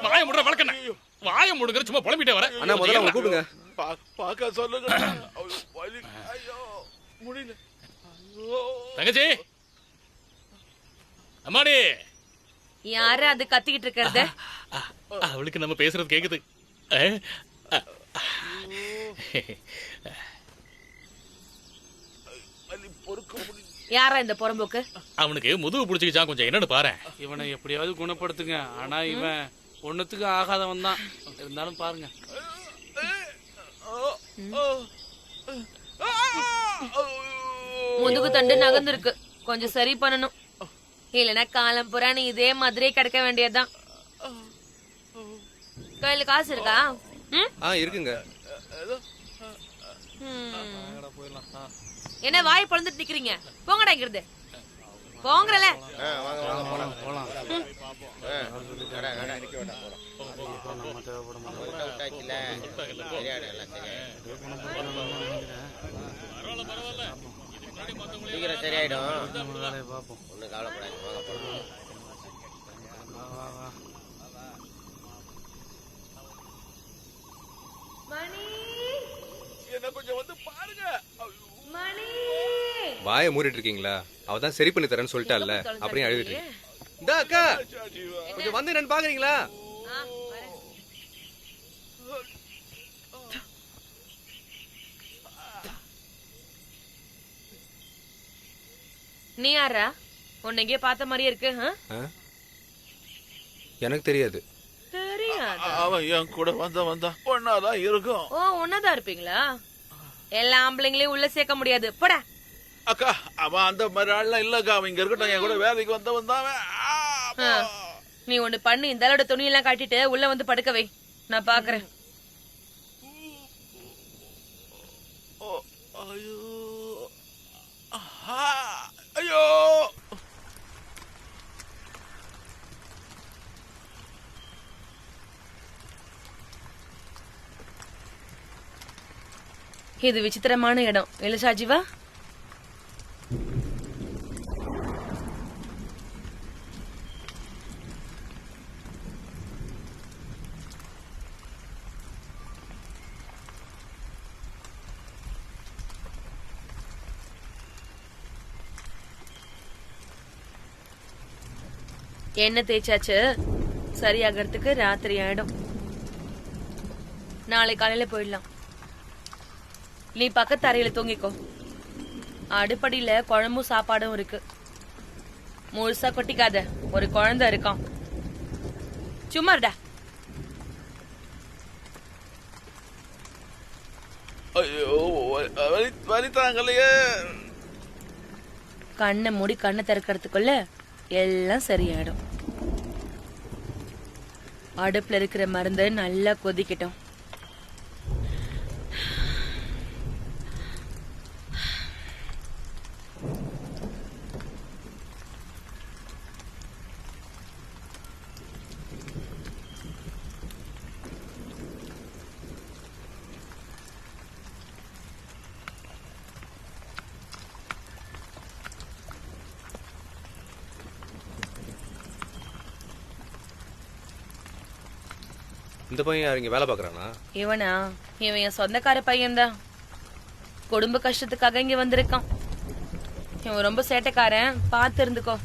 வாய முடுற வழக்கண்ண வாய முடுங்கிற சும்மா புலம்பிட்டே வர. அண்ணா முதல்ல அவங்க கூப்பிடுங்க. பார்க்க சொல்லுங்க. முடியல. தங்கச்சி அம்மாடி. யாரு அது கத்திக்கிட்டு இருக்கிறது? அவளுக்கு நம்ம பேசுறது கேக்குது. யாரா இந்த புறம்போக்கு? அவனுக்கு முதுகு பிடிச்சிக்கிச்சான், கொஞ்சம் என்னன்னு பாரு. இவனை எப்படியாவது குணப்படுத்துங்க. ஆனா இவன் ஒண்ணுத்துக்கு ஆகாதவன் தான். இருந்தாலும் பாருங்க. முதுகு தண்டு நகர்ந்துருக்கு, கொஞ்சம் சரி பண்ணணும். இல்லைன்னா காலம் புறா நீ இதே மாதிரியே கிடக்க வேண்டியதுதான். கையில காசு இருக்கா? இருக்குங்க. என்ன வாய் பொழந்துட்டு நிக்கிறீங்க? போங்கடா இங்கிருந்து. போங்கறல. சீக்கிரம் சரியாயிடும். ஒன்றும் கவலைப்படாது. என்ன கொஞ்சம் வந்து பாருங்க. வாயை மூடிட்டு இருக்கீங்களா? அவதான் சரி பண்ணி தரேன்னு சொல்லிட்டால, அப்படியே அழுதுட்டு. இந்த அக்கா கொஞ்சம் வந்து என்னன்னு பாக்குறீங்களா? நீ யாரா? உன்னை எங்கேயோ பார்த்த மாதிரியே இருக்கு. எனக்கு தெரியாது. அவன் என் கூட வந்தா ஒன்னாதான் இருக்கும். ஓ, ஒன்னாதான் இருப்பீங்களா? எல்லா ஆம்பளைங்களையும் உள்ள சேர்க்க முடியாது. போடா. அக்கா அவன் அந்த மாதிரி ஆள்லாம் இல்லக்கா. அவன் இங்க இருக்கட்டும். என் கூட வேலைக்கு வந்தவன் தான். நீ ஒண்ணு பண்ணு, இந்த அளவோட துணியெல்லாம் காட்டிட்டு உள்ள வந்து படுக்க வை, நான் பாக்குறேன். ஐயோ இது விசித்திரமான இடம் இல்ல ஷாஜிவா? என்ன தேய்ச்சாச்சு, சரியாகிறதுக்கு ராத்திரி ஆயிடும். நாளை காலையில போயிடலாம். நீ பக்கத்து அறையில தூங்கிக்கோ. அடுப்படியில குழம்பும் சாப்பாடும் இருக்கு. முழுசா கொட்டிக்காத, ஒரு குழந்தை இருக்கான். சும்மாடா. ஐயோ வலி தாங்கலையே. கண்ணை மூடி கண்ணை திறக்கிறதுக்குள்ள எல்லாம் சரியாயிடும். அடுப்புல இருக்கிற மருந்து நல்லா கொதிக்கட்டும். இந்த பையன் யார் இங்கே வேலை பார்க்குறானா? இவனா? இவன் என் சொந்தக்கார பையன்தான். குடும்ப கஷ்டத்துக்காக இங்க வந்திருக்கான். இவன் ரொம்ப சேட்டைக்காரன், பார்த்து இருந்துக்கோ.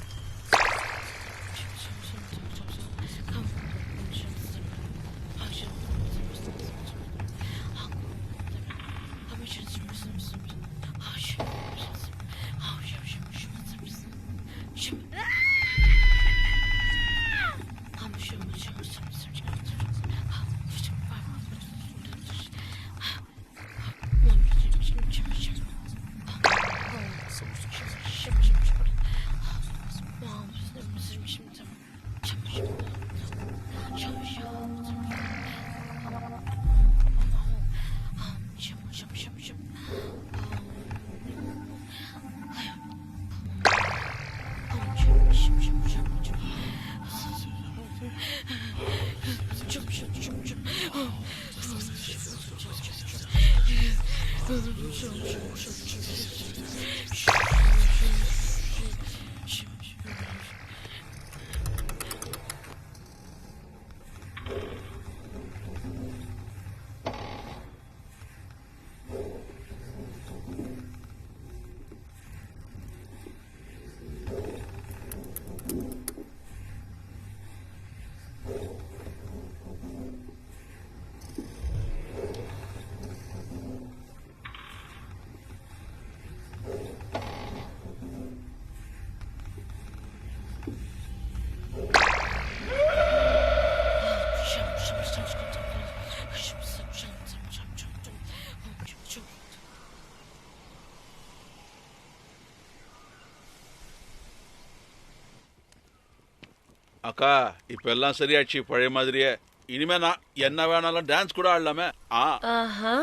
அக்கா இப்ப எல்லாம் சரியாச்சு பழைய மாதிரியே. இனிமே நான் என்ன வேணாலும் டான்ஸ் கூட ஆடலாமே. ஆஹா.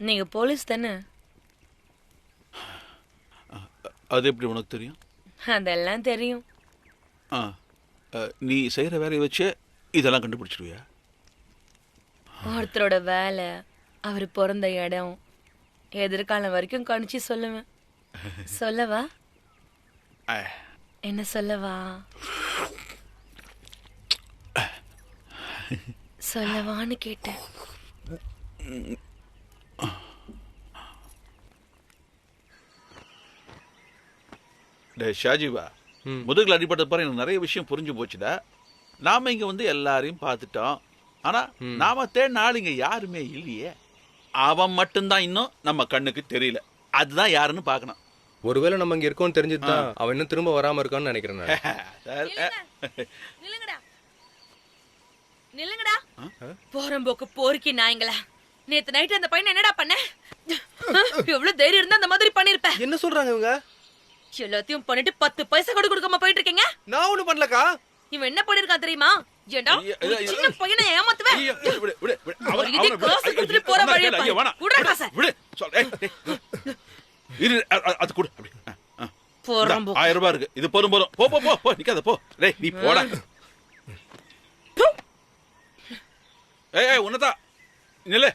நீங்க போலீஸ் தானே? அது எப்படி உனக்கு தெரியும்? அதெல்லாம் தெரியும். நீ செய்யற வேலையை வச்சு இதெல்லாம் கண்டுபிடிச்சிருவியா? ஒருத்தரோட வேலை, அவர் பிறந்த இடம், எதிர்காலம் வரைக்கும் கணிச்சு சொல்லுவேன். சொல்லவா? என்ன சொல்லவா? சொல்லவான்னு கேட்டேன். ஷாஜிவா, முதுகில் அடிபட்ட பாரு எனக்கு நிறைய விஷயம் புரிஞ்சு போச்சுடா. நாம இங்க வந்து எல்லாரையும் பார்த்துட்டோம். ஆனா நாம தேடின ஆள் இங்க யாருமே இல்லையே. அவன் மட்டும்தான் இன்னும் நம்ம கண்ணுக்கு தெரியல. அதுதான் யாருன்னு பார்க்கணும். ஒருவேளை நம்ம இங்க இருக்கோம்னு தெரிஞ்சுதான் அவன் இன்னும் திரும்ப வராம இருக்கான்னு நினைக்கிறேன். நில்லுங்கடா, நில்லுங்கடா. போறம்போக்கு போர்க்கி நாய்ங்களா. நேத்து நைட் அந்த பையன் என்னடா பண்ண? எவ்வளவு தைரியம் இருந்தா அந்த மாதிரி பண்ணிருப்ப? என்ன சொல்றாங்க இவங்க? எல்லாத்தையும் பண்ணிட்டு 10 பைசா கூட கொடுக்காம போயிட்டு இருக்கீங்க. நான் ஒண்ணும் பண்ணலக்கா. இவன் என்ன பண்ணிருக்கான் தெரியுமா? ஏண்டா சின்ன பையனை ஏமாத்துவேன். இது காசு கொடுத்துட்டு போற வழியை பாரு. குடுற காசை. அது கொடு. போறம்போக்கு 1000 ரூபாய் இருக்கு. இது போதும் போதும். போ போ போ போ, நிக்காத போ. டேய் நீ போடா. ஏய் உன்னதா நில்லு.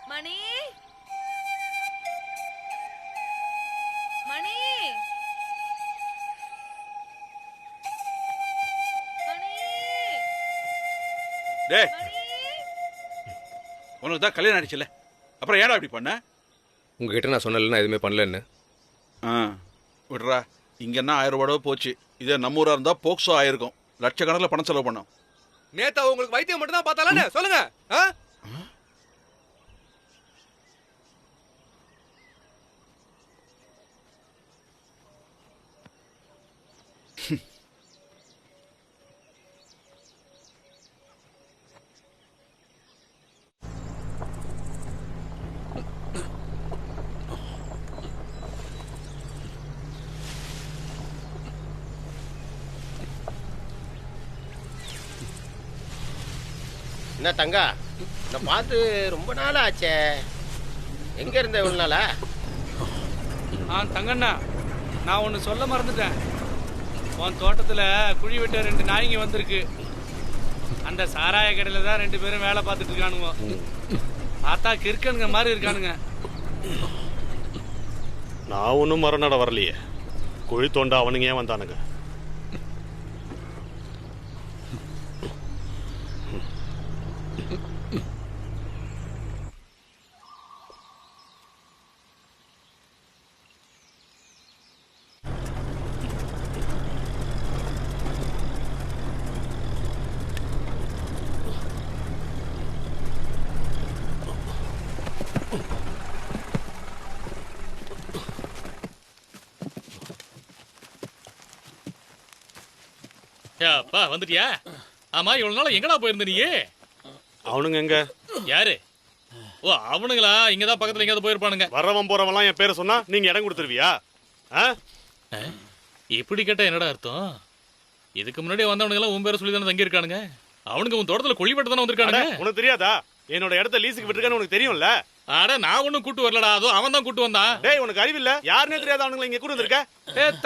மணி, மணி, டேய் உனக்கு தான் கல்யாணம் ஆயிடுச்சுல, அப்புறம் ஏடா இப்படி பண்ண? உங்ககிட்ட நான் சொன்னல நான் எதுவுமே பண்ணலன்னு. விடுறா, இங்கன்னா 1000 ரூபாய் போச்சு. இதே நம்ம ஊரா இருந்தா போக்சோ ஆயிருக்கும். லட்சக்கணக்கில் பணம் செலவு பண்ணோம். நேத்தா உங்களுக்கு வைத்தியம் மட்டும் தான் பார்த்தாலே சொல்லுங்க. என்ன தங்கா, நான் பார்த்து ரொம்ப நாள் ஆச்சே. எங்க இருந்த இவ்வளவு நாளா? தங்கண்ணா, நான் ஒன்று சொல்ல மறந்துட்டேன். உன் தோட்டத்தில் குழி வெட்ட 2 நாய்ங்க வந்திருக்கு. அந்த சாராய கடையில் தான் 2 பேரும் வேலை பார்த்துட்டு இருக்கானுங்க. பார்த்தா கிறுக்கனுங்க மாதிரி இருக்கானுங்க. நான் ஒன்றும் மறுநட வரலையே. குழி தோண்ட அவனுங்க ஏன் வந்தானுங்க? அப்பா வந்துட்டியா? ஆமா, இவ்வளவு நாள் எங்கடா போயிருந்த நீ? அவனுங்க எங்க? யாரு? ஓ, அவனுங்களா? இங்கதான் பக்கத்துல எங்கேயாவது போயிருப்பானுங்க. வரவன் போறவன்லாம் என் பேரை சொன்னா நீங்க இடம் கொடுத்துருவியா? இப்படி கேட்டா என்னடா அர்த்தம்? இதுக்கு முன்னாடி வந்தவனுங்க எல்லாம் உன் பேரை சொல்லி தானே தங்கி இருக்கானுங்க. அவனுக்கு உன் தோட்டத்துல குழி வெட்ட தானே வந்திருக்கானுங்க. உனக்கு தெரியாதா? என்னோட இடத்த லீஸுக்கு விட்டுருக்கான்னு உனக்கு தெரியும்ல? அட, நான் ஒன்னும் கூட்டு வரலடா. அதோ அவன் தான் கூட்டு வந்தான். டேய், உனக்கு அறிவில்ல? யாருன்னே தெரியாத அவனுங்களை இங்க கூட்டு வந்திருக்க?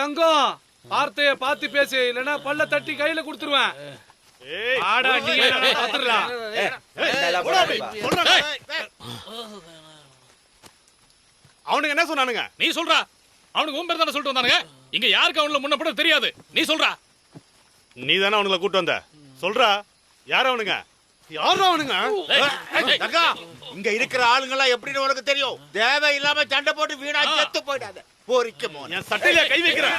தங்கம், வார்த்தைய பார்த்து பேசு, இல்லைன்னா பல்ல தட்டி கையில கொடுத்துருவேன். அவனுக்கு என்ன சொன்னானுங்க? நீ சொல்றா. அவனுக்கு உன் பேர் தானே சொல்லிட்டு வந்தானுங்க. இங்க யாருக்கு அவனுல முன்னப்பட தெரியாது. நீ சொல்றா. நீ தானே அவனுங்களை கூட்டு வந்த. சொல்றா, யார் அவனுங்க? யார் அவனுங்க? இங்க இருக்கிற ஆளுங்கெல்லாம் எப்படின்னு உனக்கு தெரியும். தேவை இல்லாம சண்டை போட்டு வீணா செத்து போயிடாத. என் சட்டையில கை வைக்கிறேன்.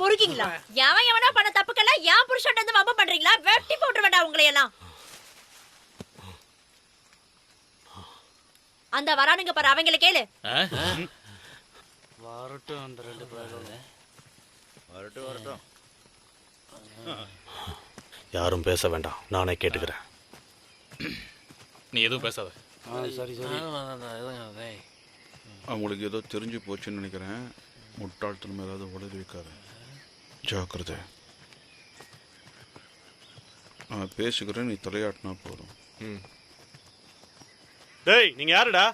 பொறுக்கீங்களா? எவனா பண்ண தப்புக்கெல்லாம் ஏன் புருஷன் வந்து வம்பு பண்றீங்களா? வெட்டி போட்டு வேண்டாம் உங்களை எல்லாம். அந்த வரானுங்க பாரு, அவங்கள கேளு. வரட்டும் அந்த 2 பேரும். வரட்டும். யாரும் பேச வேண்டாம், நானே கேட்டுக்கிறேன். நீ எதுவும் பேசாத. சரி. அவங்களுக்கு ஏதோ தெரிஞ்சு போச்சுன்னு நினைக்கிறேன். முட்டாள்தனம் ஏதாவது உளறி வைக்காது. ஜாக்கிரதை. நான் பேசிக்கிறேன், நீ தலையாட்டினா போதும். டேய், நீங்க யாருடா?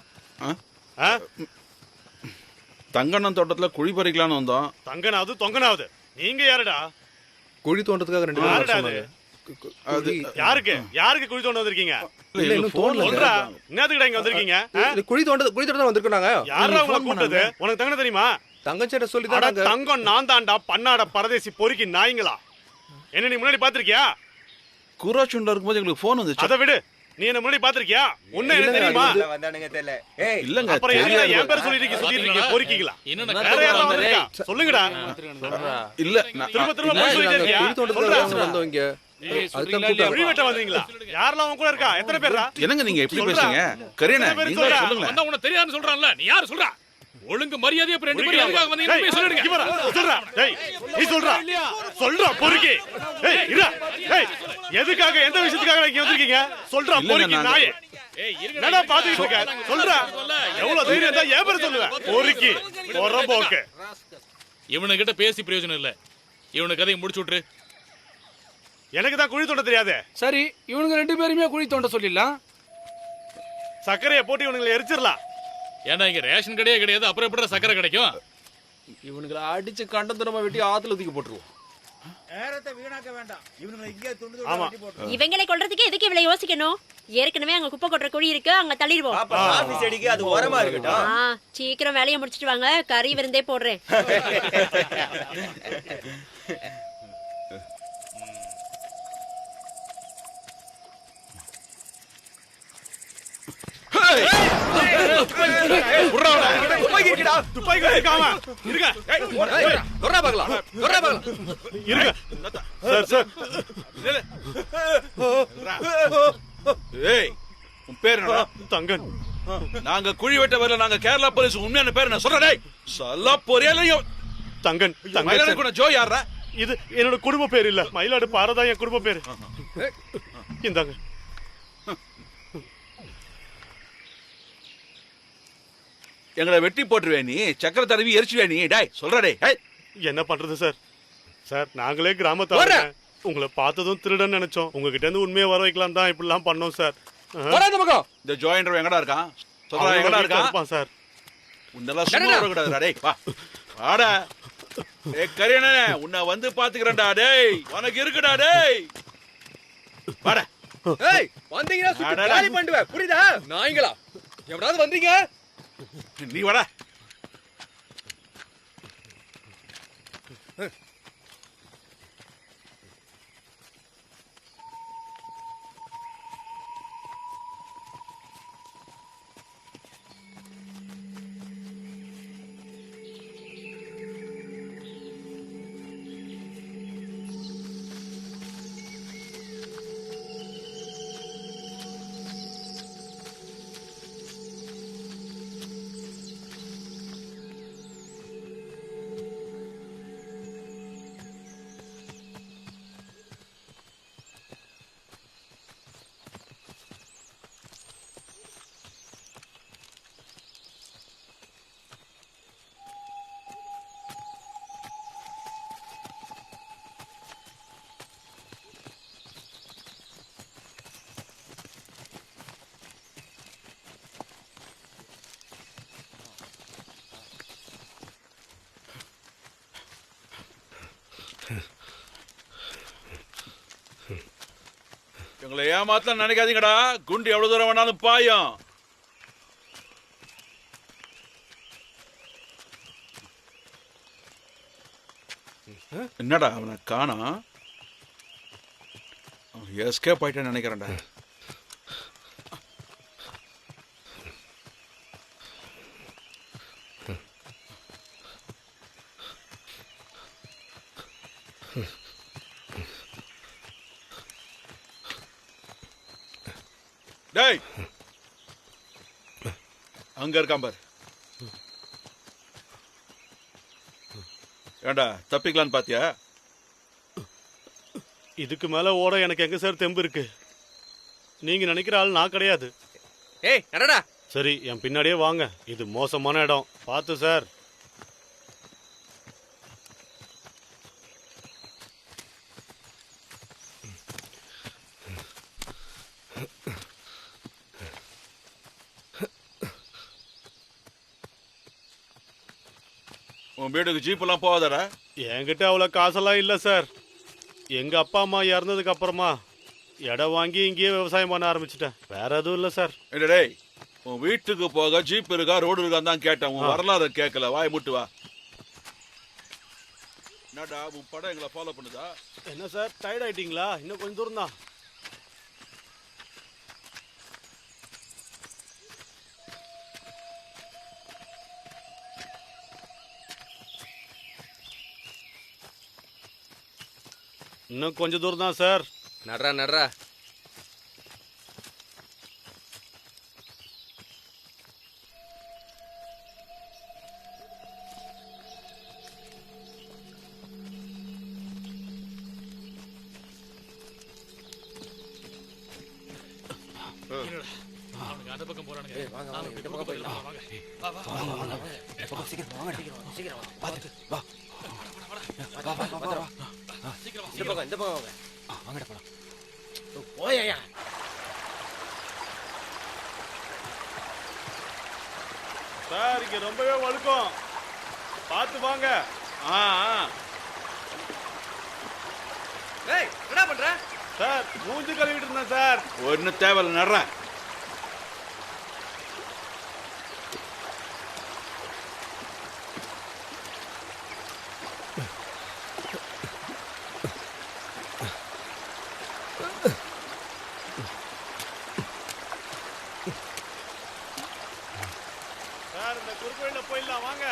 தங்கண்ணன் தோட்டத்துல குழி பறிக்கலான்னு வந்தோம். தங்கனாவது தொங்கனாவது, நீங்க யாருடா? குழி தோண்டத்துக்காக 2 பேரும் சொன்னாங்க. யாருக்கு குழி தோண்ட வந்திருக்கீங்க? சொல்றா, என்னதுக்குடா இங்க வந்திருக்கீங்க? குழி தோண்ட தான் வந்திருக்காங்க. யாரா உங்களை கூப்பிட்டது? உனக்கு தங்கன தெரியுமா? தங்கச்சேட்ட சொல்லி தான். தங்கம் நான் தாண்டா, பன்னாட பரதேசி பொறுக்கி நாய்ங்களா. என்ன நீ முன்னாடி பாத்திருக்கியா? கூராச்சுண்டா இருக்கும்போது எங்களுக்கு போன் வந்துச்சு. அதை விடு, நீ என்ன முன்னாடி பாத்திருக்கியா? உன்ன என்ன தெரியுமா? இல்லங்க, அப்புறம் என் பேர் சொல்லிட்டு சுத்திட்டு பொறுக்கிங்களா? சொல்லுங்கடா. இல்ல, திரும்ப போய் சொல்லிட்டு இருக்கியா? வந்தோம் இங்க. குழி வெட்ட வந்தீங்களா? யாரெல்லாம் உன் கூட இருக்கா? எத்தனை பேரா? என்னங்க நீங்க எப்படி பேசுறீங்க? கரீனா, நீங்க சொல்லுங்க. வந்தா உன்னை தெரியாதுன்னு சொல்றான்ல, நீ யாரு சொல்றா? ஒழுங்கு மரியாதையா 2 பேரும் எதுக்காக வந்தீங்க போய் சொல்லுங்க. சொல்றா. டேய், நீ சொல்றா பொறுக்கி. ஏய், இரு. ஏய், எதுக்காக, எந்த விஷயத்துக்காக இங்க வந்திருக்கீங்க? சொல்றா பொறுக்கி நாயே. என்னடா பாத்துக்கிட்டு இருக்க? சொல்றா. எவ்வளவு தைரியம் தான் ஏன் பேர் சொல்லுவ? பொறுக்கி பொறம்போக்கு. இவனுகிட்ட பேசி பிரயோஜனம் இல்ல. இவனுக்கு கதையை முடிச்சு விட்டுரு. எனக்கு தான் குழி தோண்ட தெரியாது. சரி, இவனுங்க 2 பேருமே குழி தோண்ட சொல்லிடலாம். சர்க்கரையை போட்டு இவனுங்களை எரிச்சிடலாம். ஏன்னா இங்க ரேஷன் கடையே கிடையாது, அப்புறம் எப்படி சக்கரை கிடைக்கும்? இவனுங்களை அடிச்சு கண்டந்தரமா வெட்டி ஆத்துல தூக்கி போட்டுருவோம். நேரத்தை வீணாக்க வேண்டாம். இவனுங்களை இங்கே துண்டு வெட்டி போட்டுருவோம். இவங்களை கொல்றதுக்கு எதுக்கு இவ்வளவு யோசிக்கணும்? ஏற்கனவே அங்க குப்பை கொட்டுற குழி இருக்கு, அங்க தள்ளிடுவோம். ஆபீஸ் செடிக்கு அது ஓரமா இருக்கட்டும். சீக்கிரம் வேலையை முடிச்சிட்டு வாங்க, கறி விருந்தே போடுறேன். Hey! துப்பாக்கி இருக்குடா. துப்பாக்கி இருக்காம இருங்க. தொறா பார்க்கலாம். தொறா பார்க்கலாம். இருங்க. Sir sir. ஏய் உன் பேர் என்னடா? தங்கன். நாங்க குழி வெட்ட வரல, நாங்க கேரளா போலீஸ். உண்மையான பேர் என்ன சொல்ற? டேய் சல்லா பொரியலையும் தங்கன். மயிலாடு கூட ஜோ யாரா? இது என்னோட குடும்ப பேர் இல்ல, மயிலாடு பாரதான் என் குடும்ப பேரு. இந்தாங்க. எங்களை வெட்டி போட்டுருவே நீ, சக்கர தடவி எரிச்சுவே நீ. டேய் சொல்ற டேய். என்ன பண்றது சார்? சார் நாங்களே கிராமத்தார, உங்களை பார்த்ததும் திருடன் நினைச்சோம். உங்ககிட்ட இருந்து உண்மையை வர வைக்கலாம் தான் இப்படிலாம் பண்ணோம் சார். இந்த ஜோயின்டர் எங்கடா இருக்கான்? சொல்றா எங்கடா இருக்கான் சார்? உன்னெல்லாம் சும்மா வரக்கூடாதுடா டேய். வா வாடா. ஏய் கரியனே, உன்னை வந்து பாத்துக்கிறேன்டா டேய். உனக்கு இருக்குடா டேய். வாடா. ஏய் வந்தீங்கன்னா சுட்டு காலி பண்ணுவே, புரியுதா? நாய்ங்களா எவராவது வந்தீங்க? நீ வாடா. எங்களை ஏமாத்தலாம் நினைக்காதீங்கடா. குண்டு எவ்வளவு தூரம் வேணாலும் பாயும். என்னடா அவனை காணோம்? எஸ்கேப் ஆயிட்டேன்னு நினைக்கிறேன்டா. டேய் அங்க இருக்கான் பாரு. ஏண்டா தப்பிக்கலான்னு பாத்தியா? இதுக்கு மேல ஓட எனக்கு எங்க சார் தெம்பு இருக்கு? நீங்க நினைக்கிற ஆள் நான் கிடையாது. ஏய் என்னடா? சரி என் பின்னாடியே வாங்க. இது மோசமான இடம், பார்த்து சார். உன் வீட்டுக்கு ஜீப் எல்லாம் போகாதடா. என்கிட்ட அவ்வளவு காசெல்லாம் இல்ல சார். எங்க அப்பா அம்மா இறந்ததுக்கு அப்புறமா இடம் வாங்கி இங்கேயே விவசாயம் பண்ண ஆரம்பிச்சிட்டேன். வேற எதுவும் இல்ல சார். டேய் உன் வீட்டுக்கு போக ஜீப் இருக்கா ரோடு இருக்கான்னு தான் கேட்டேன். உன் வரலாறு கேட்கல. வாய் முட்டு வா. என்னடா உன் படம் எங்களை ஃபாலோ பண்ணுதா? என்ன சார் டயர்ட் ஆயிட்டீங்களா? இன்னும் கொஞ்சம் தூரம் தான். இன்னும் கொஞ்சம் தூரம் தான் சார். நட்ரா நட்ரா. அந்த பக்கம் போறானுங்க. வாங்க வாங்க இந்த பக்கம் போயிடலாம். வாங்க வா வா வாங்க இந்த பக்கம் சீக்கிரம் வாங்க. சீக்கிரம் வாங்க. பாத்து வா. வா வா வா வா. சீக்கிரம் இந்த பக்கம் இந்த பக்கம் வாங்க. வாங்கடா போலாம். போயா சார் இங்க ரொம்பவே வழுக்கும், பார்த்து வாங்க. ஏய் என்ன பண்ற? சார் மூஞ்சி கழுவிட்டு இருந்தேன் சார். ஒன்னும் தேவையில்ல நடுற. சார் இந்த குறுக்கு வழியில போயிடலாம் வாங்க.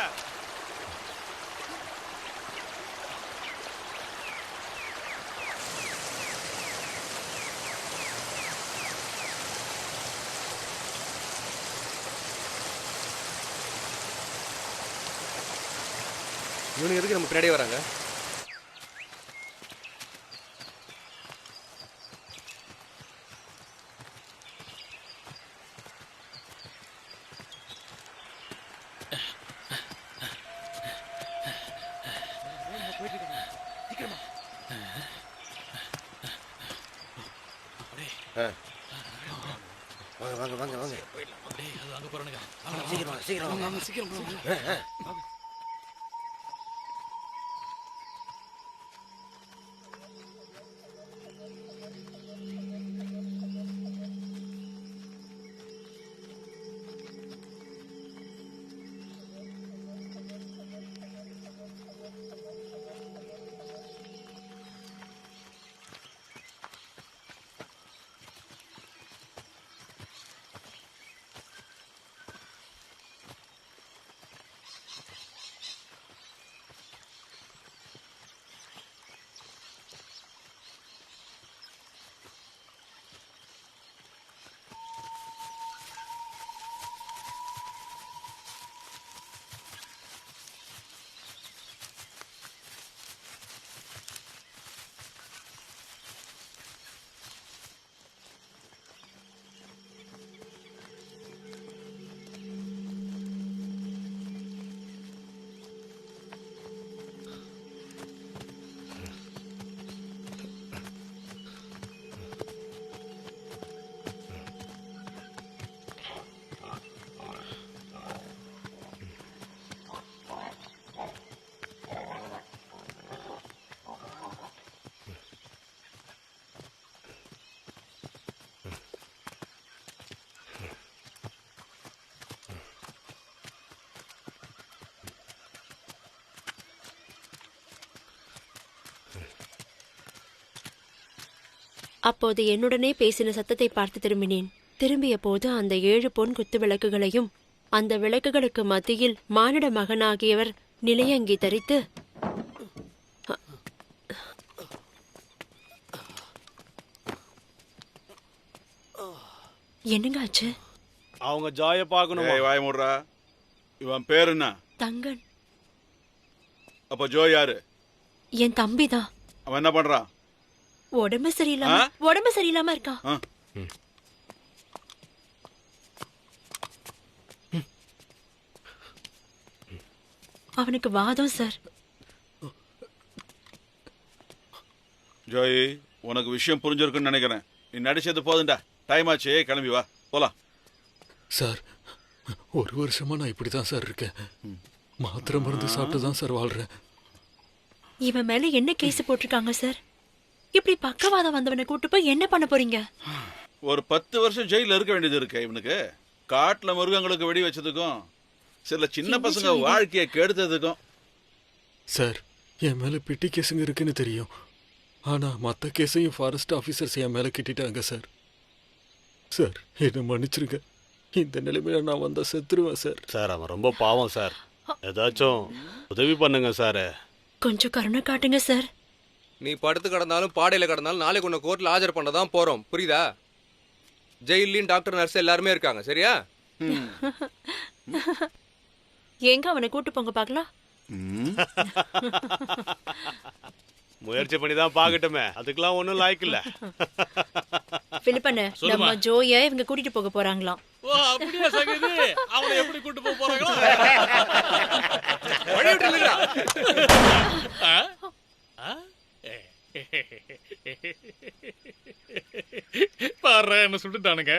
இவனுக்கு எதுக்கு நம்ம பின்னாடியே வராங்க? வாங்க வாங்க வாங்க வாங்க. அங்க போறானுங்க. சீக்கிரம் வாங்க, சீக்கிரம் வாங்க. சீக்கிரம். அப்போது என்னுடனே பேசின சத்தத்தை பார்த்து திரும்பினேன். திரும்பிய போது அந்த 7 பொன் குத்து விளக்குகளையும் அந்த விளக்குகளுக்கு மத்தியில் மானிட மகனாகியவர் நிலையங்கி தரித்து என்னங்க ஆச்சு? அவங்க ஜாய பார்க்கணும். வாய மூடுறா. இவன் பேர் என்ன? தங்கன். அப்ப ஜோய் யாரு? என் தம்பிதான். அவன் என்ன பண்றான்? உடம்பு சரியில்லாம இருக்கா. அவனுக்கு வாதம் சார். ஜோய், உனக்கு விஷயம் புரிஞ்சிருக்குன்னு நினைக்கிறேன். நீ நடிச்சது போதுண்டா. டைம் ஆச்சு, கிளம்பி வா போலாம். சார் 1 வருஷமா நான் இப்படிதான் சார் இருக்கேன். மாத்திரை மருந்து சாப்பிட்டு தான் சார் வாழ்றேன். இவன் மேல என்ன கேஸ் போட்டிருக்காங்க சார்? இப்படி பக்கவாதம் வந்தவனை கூட்டு போய் என்ன பண்ண போறீங்க? ஒரு 10 வருஷம் ஜெயில இருக்க வேண்டியது இருக்கு இவனுக்கு. காட்டுல மிருகங்களுக்கு வெடி வச்சதுக்கும் சில சின்ன பசங்க வாழ்க்கையை கெடுத்ததுக்கும். சார் என் மேல பிட்டி கேஸுங்க இருக்குன்னு தெரியும். ஆனா மற்ற கேஸையும் ஃபாரஸ்ட் ஆஃபீஸர்ஸ் என் மேல கிட்டிட்டாங்க சார். சார் என்ன மன்னிச்சிருங்க. இந்த நிலைமையில நான் வந்தா செத்துருவேன் சார். சார் அவன் ரொம்ப பாவம் சார். ஏதாச்சும் உதவி பண்ணுங்க சார். கொஞ்சம் கருணை காட்டுங்க சார். நீ படுத்து கிடந்தாலும் பாடையில கிடந்தாலும் நாளைக்கு உன்னை கோர்ட்ல ஆஜர் பண்ண தான் போறோம். புரியுதா? ஜெயிலையும் டாக்டர் நர்ஸ் எல்லாருமே இருக்காங்க. சரியா? எங்க அவனை கூட்டு போங்க பாக்கலாம். முயற்சி பண்ணி தான் பாக்கட்டுமே. அதுக்கெல்லாம் ஒன்றும் லாய்க்கு இல்ல. பிலிப்பண்ண, நம்ம ஜோய இவங்க கூட்டிட்டு போக போறாங்களாம். ஓ அப்படியே சங்கதி. அவனை எப்படி கூட்டி போக போறாங்களா? பாரு என்ன சுட்டுட்டானுங்க.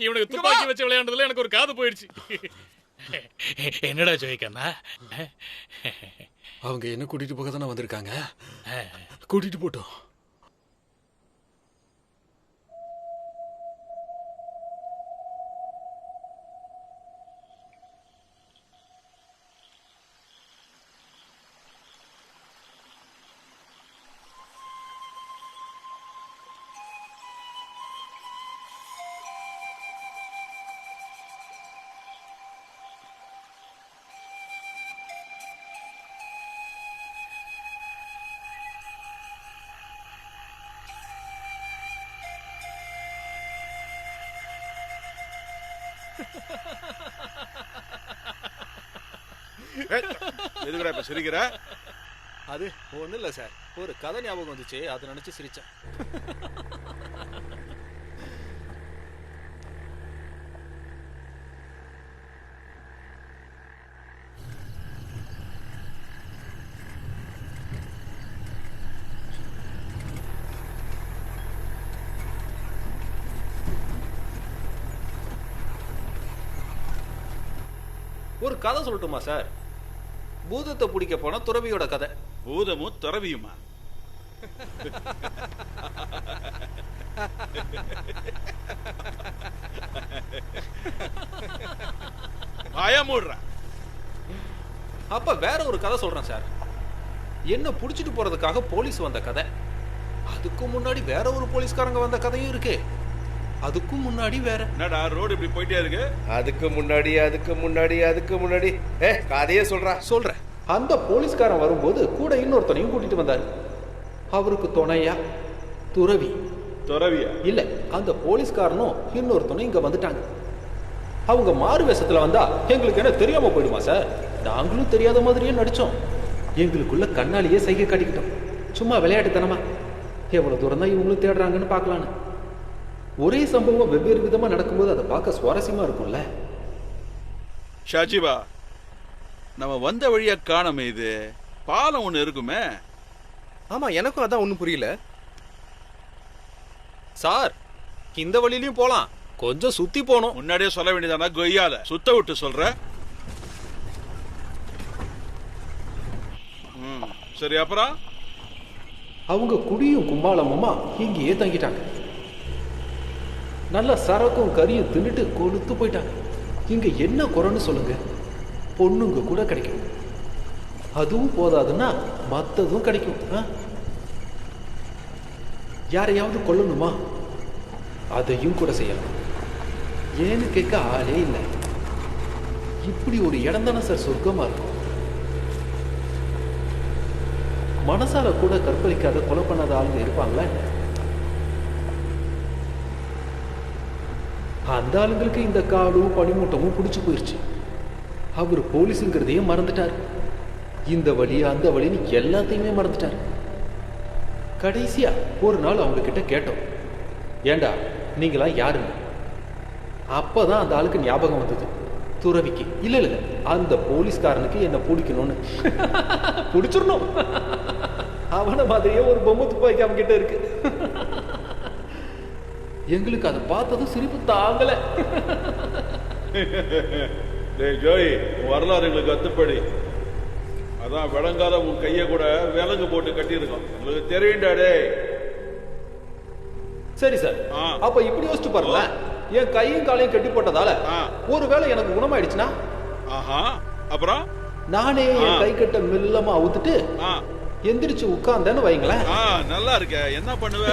இவனுக்கு துப்பாக்கி வச்சு விளையாண்டதுல எனக்கு ஒரு காது போயிடுச்சு. என்னடா ஜெயிக்கண்ணா? அவங்க என்ன கூட்டிட்டு போக தானே வந்திருக்காங்க. கூட்டிட்டு போட்டோம். எதுக்குடா இப்ப சிரிக்கிற? அது ஒன்றும் இல்லை சார், ஒரு கதை ஞாபகம் வந்துச்சு, அதை நினச்சி சிரிச்சேன். ஒரு கதை சொல்லட்டுமா சார்? பூதத்தை பிடிக்க போன துறவியோட கதை. பூதமும் துறவியுமா? அப்ப வேற ஒரு கதை சொல்றேன் சார். என்ன புடிச்சிட்டு போறதுக்காக போலீஸ் வந்த கதை. அதுக்கு முன்னாடி வேற ஒரு போலீஸ்காரங்க வந்த கதையும் இருக்கு. அதுக்கும் முன்னாடி வேற. என்னடா ரோடு இப்படி போயிட்டே இருக்கு? அதுக்கு முன்னாடி கதையே சொல்றேன். அந்த போலீஸ்காரன் வரும்போது கூட இன்னொருத்தனையும் கூட்டிட்டு வந்தாரு. அவருக்கு துணையா துறவியா இல்ல, அந்த போலீஸ்காரனும் இன்னொருத்தனும் இங்க வந்துட்டாங்க. அவங்க மாறு வேஷத்துல வந்தா எங்களுக்கு என்ன தெரியாம போயிடுமா சார்? நாங்களும் தெரியாத மாதிரியே நடிச்சோம். எங்களுக்குள்ள கண்ணாலேயே சைகை காட்டிக்கிட்டோம். சும்மா விளையாட்டுத்தனமா எவ்வளவு தூரம் தான் இவங்களும் தேடுறாங்கன்னு பார்க்கலான்னு. ஒரே சம்பவம் வெவ்வேறு விதமா நடக்கும்போது அதை பார்க்க சுவாரஸ்யமா இருக்கும்ல. ஷாஜிபா, நம்ம வந்த வழியா காணமே, இது பாலம் ஒண்ணு இருக்குமே. ஆமா, எனக்கும் அதான் ஒண்ணும் புரியல சார். இந்த வழியிலயும் போலாம், கொஞ்சம் சுத்தி போனோம். முன்னாடியே சொல்ல வேண்டியதானா? கொய்யால சுத்த விட்டு சொல்ற. சரி, அப்புறம் அவங்க குடியும் கும்பாலமுமா இங்கேயே தங்கிட்டாங்க. நல்ல சரக்கும் கறியும் தின்னுட்டு கொளுத்து போயிட்டாங்க. இங்க என்ன குறைன்னு சொல்லுங்க? பொண்ணுங்க கூட கிடைக்கும். அதுவும் போதாதுன்னா மத்ததும் கிடைக்கும். யாரையாவது கொல்லணுமா? அதையும் கூட செய்யலாம். ஏன்னு கேட்க ஆளே இல்லை. இப்படி ஒரு இடம் தானே சார் சொர்க்கமா இருக்கும். மனசால கூட கற்பழிக்காத கொலை பண்ணாத ஆளுங்க இருப்பாங்களா? அந்த ஆளுங்களுக்கு இந்த காடும் பனிமூட்டமும் பிடிச்சு போயிருச்சு. அவர் போலீஸுங்கிறதையே மறந்துட்டார். இந்த வழி அந்த வழின்னு எல்லாத்தையுமே மறந்துட்டார். கடைசியா ஒரு நாள் அவங்க கிட்ட கேட்டோம், ஏண்டா நீங்களா யாருங்க? அப்பதான் அந்த ஆளுக்கு ஞாபகம் வந்தது, துறவிக்கு இல்ல இல்ல அந்த போலீஸ்காரனுக்கு என்ன பிடிக்கணும்னு. பிடிச்சிடணும். அவன மாதிரியே ஒரு பொம்மை துப்பாக்கி அவன் கிட்ட இருக்கு. எங்களுக்கு அதை பார்த்ததும் சிரிப்பு தாங்கல. ஜோய், வரலாறு எங்களுக்கு அத்துப்படி. அதான் விளங்காத உன் கைய கூட விலங்கு போட்டு கட்டி இருக்கோம். உங்களுக்கு தெரியுண்டாடே. சரி சார், அப்ப இப்படி யோசிச்சு பாருங்களேன். என் கையும் காலையும் கட்டி போட்டதால ஒருவேளை எனக்கு குணமாயிடுச்சுன்னா, அப்புறம் நானே என் கை கட்ட மெல்லமா அவுத்துட்டு எந்திரிச்சு உட்கார்ந்தேன்னு வைங்களேன். நல்லா இருக்க. என்ன பண்ணுவ?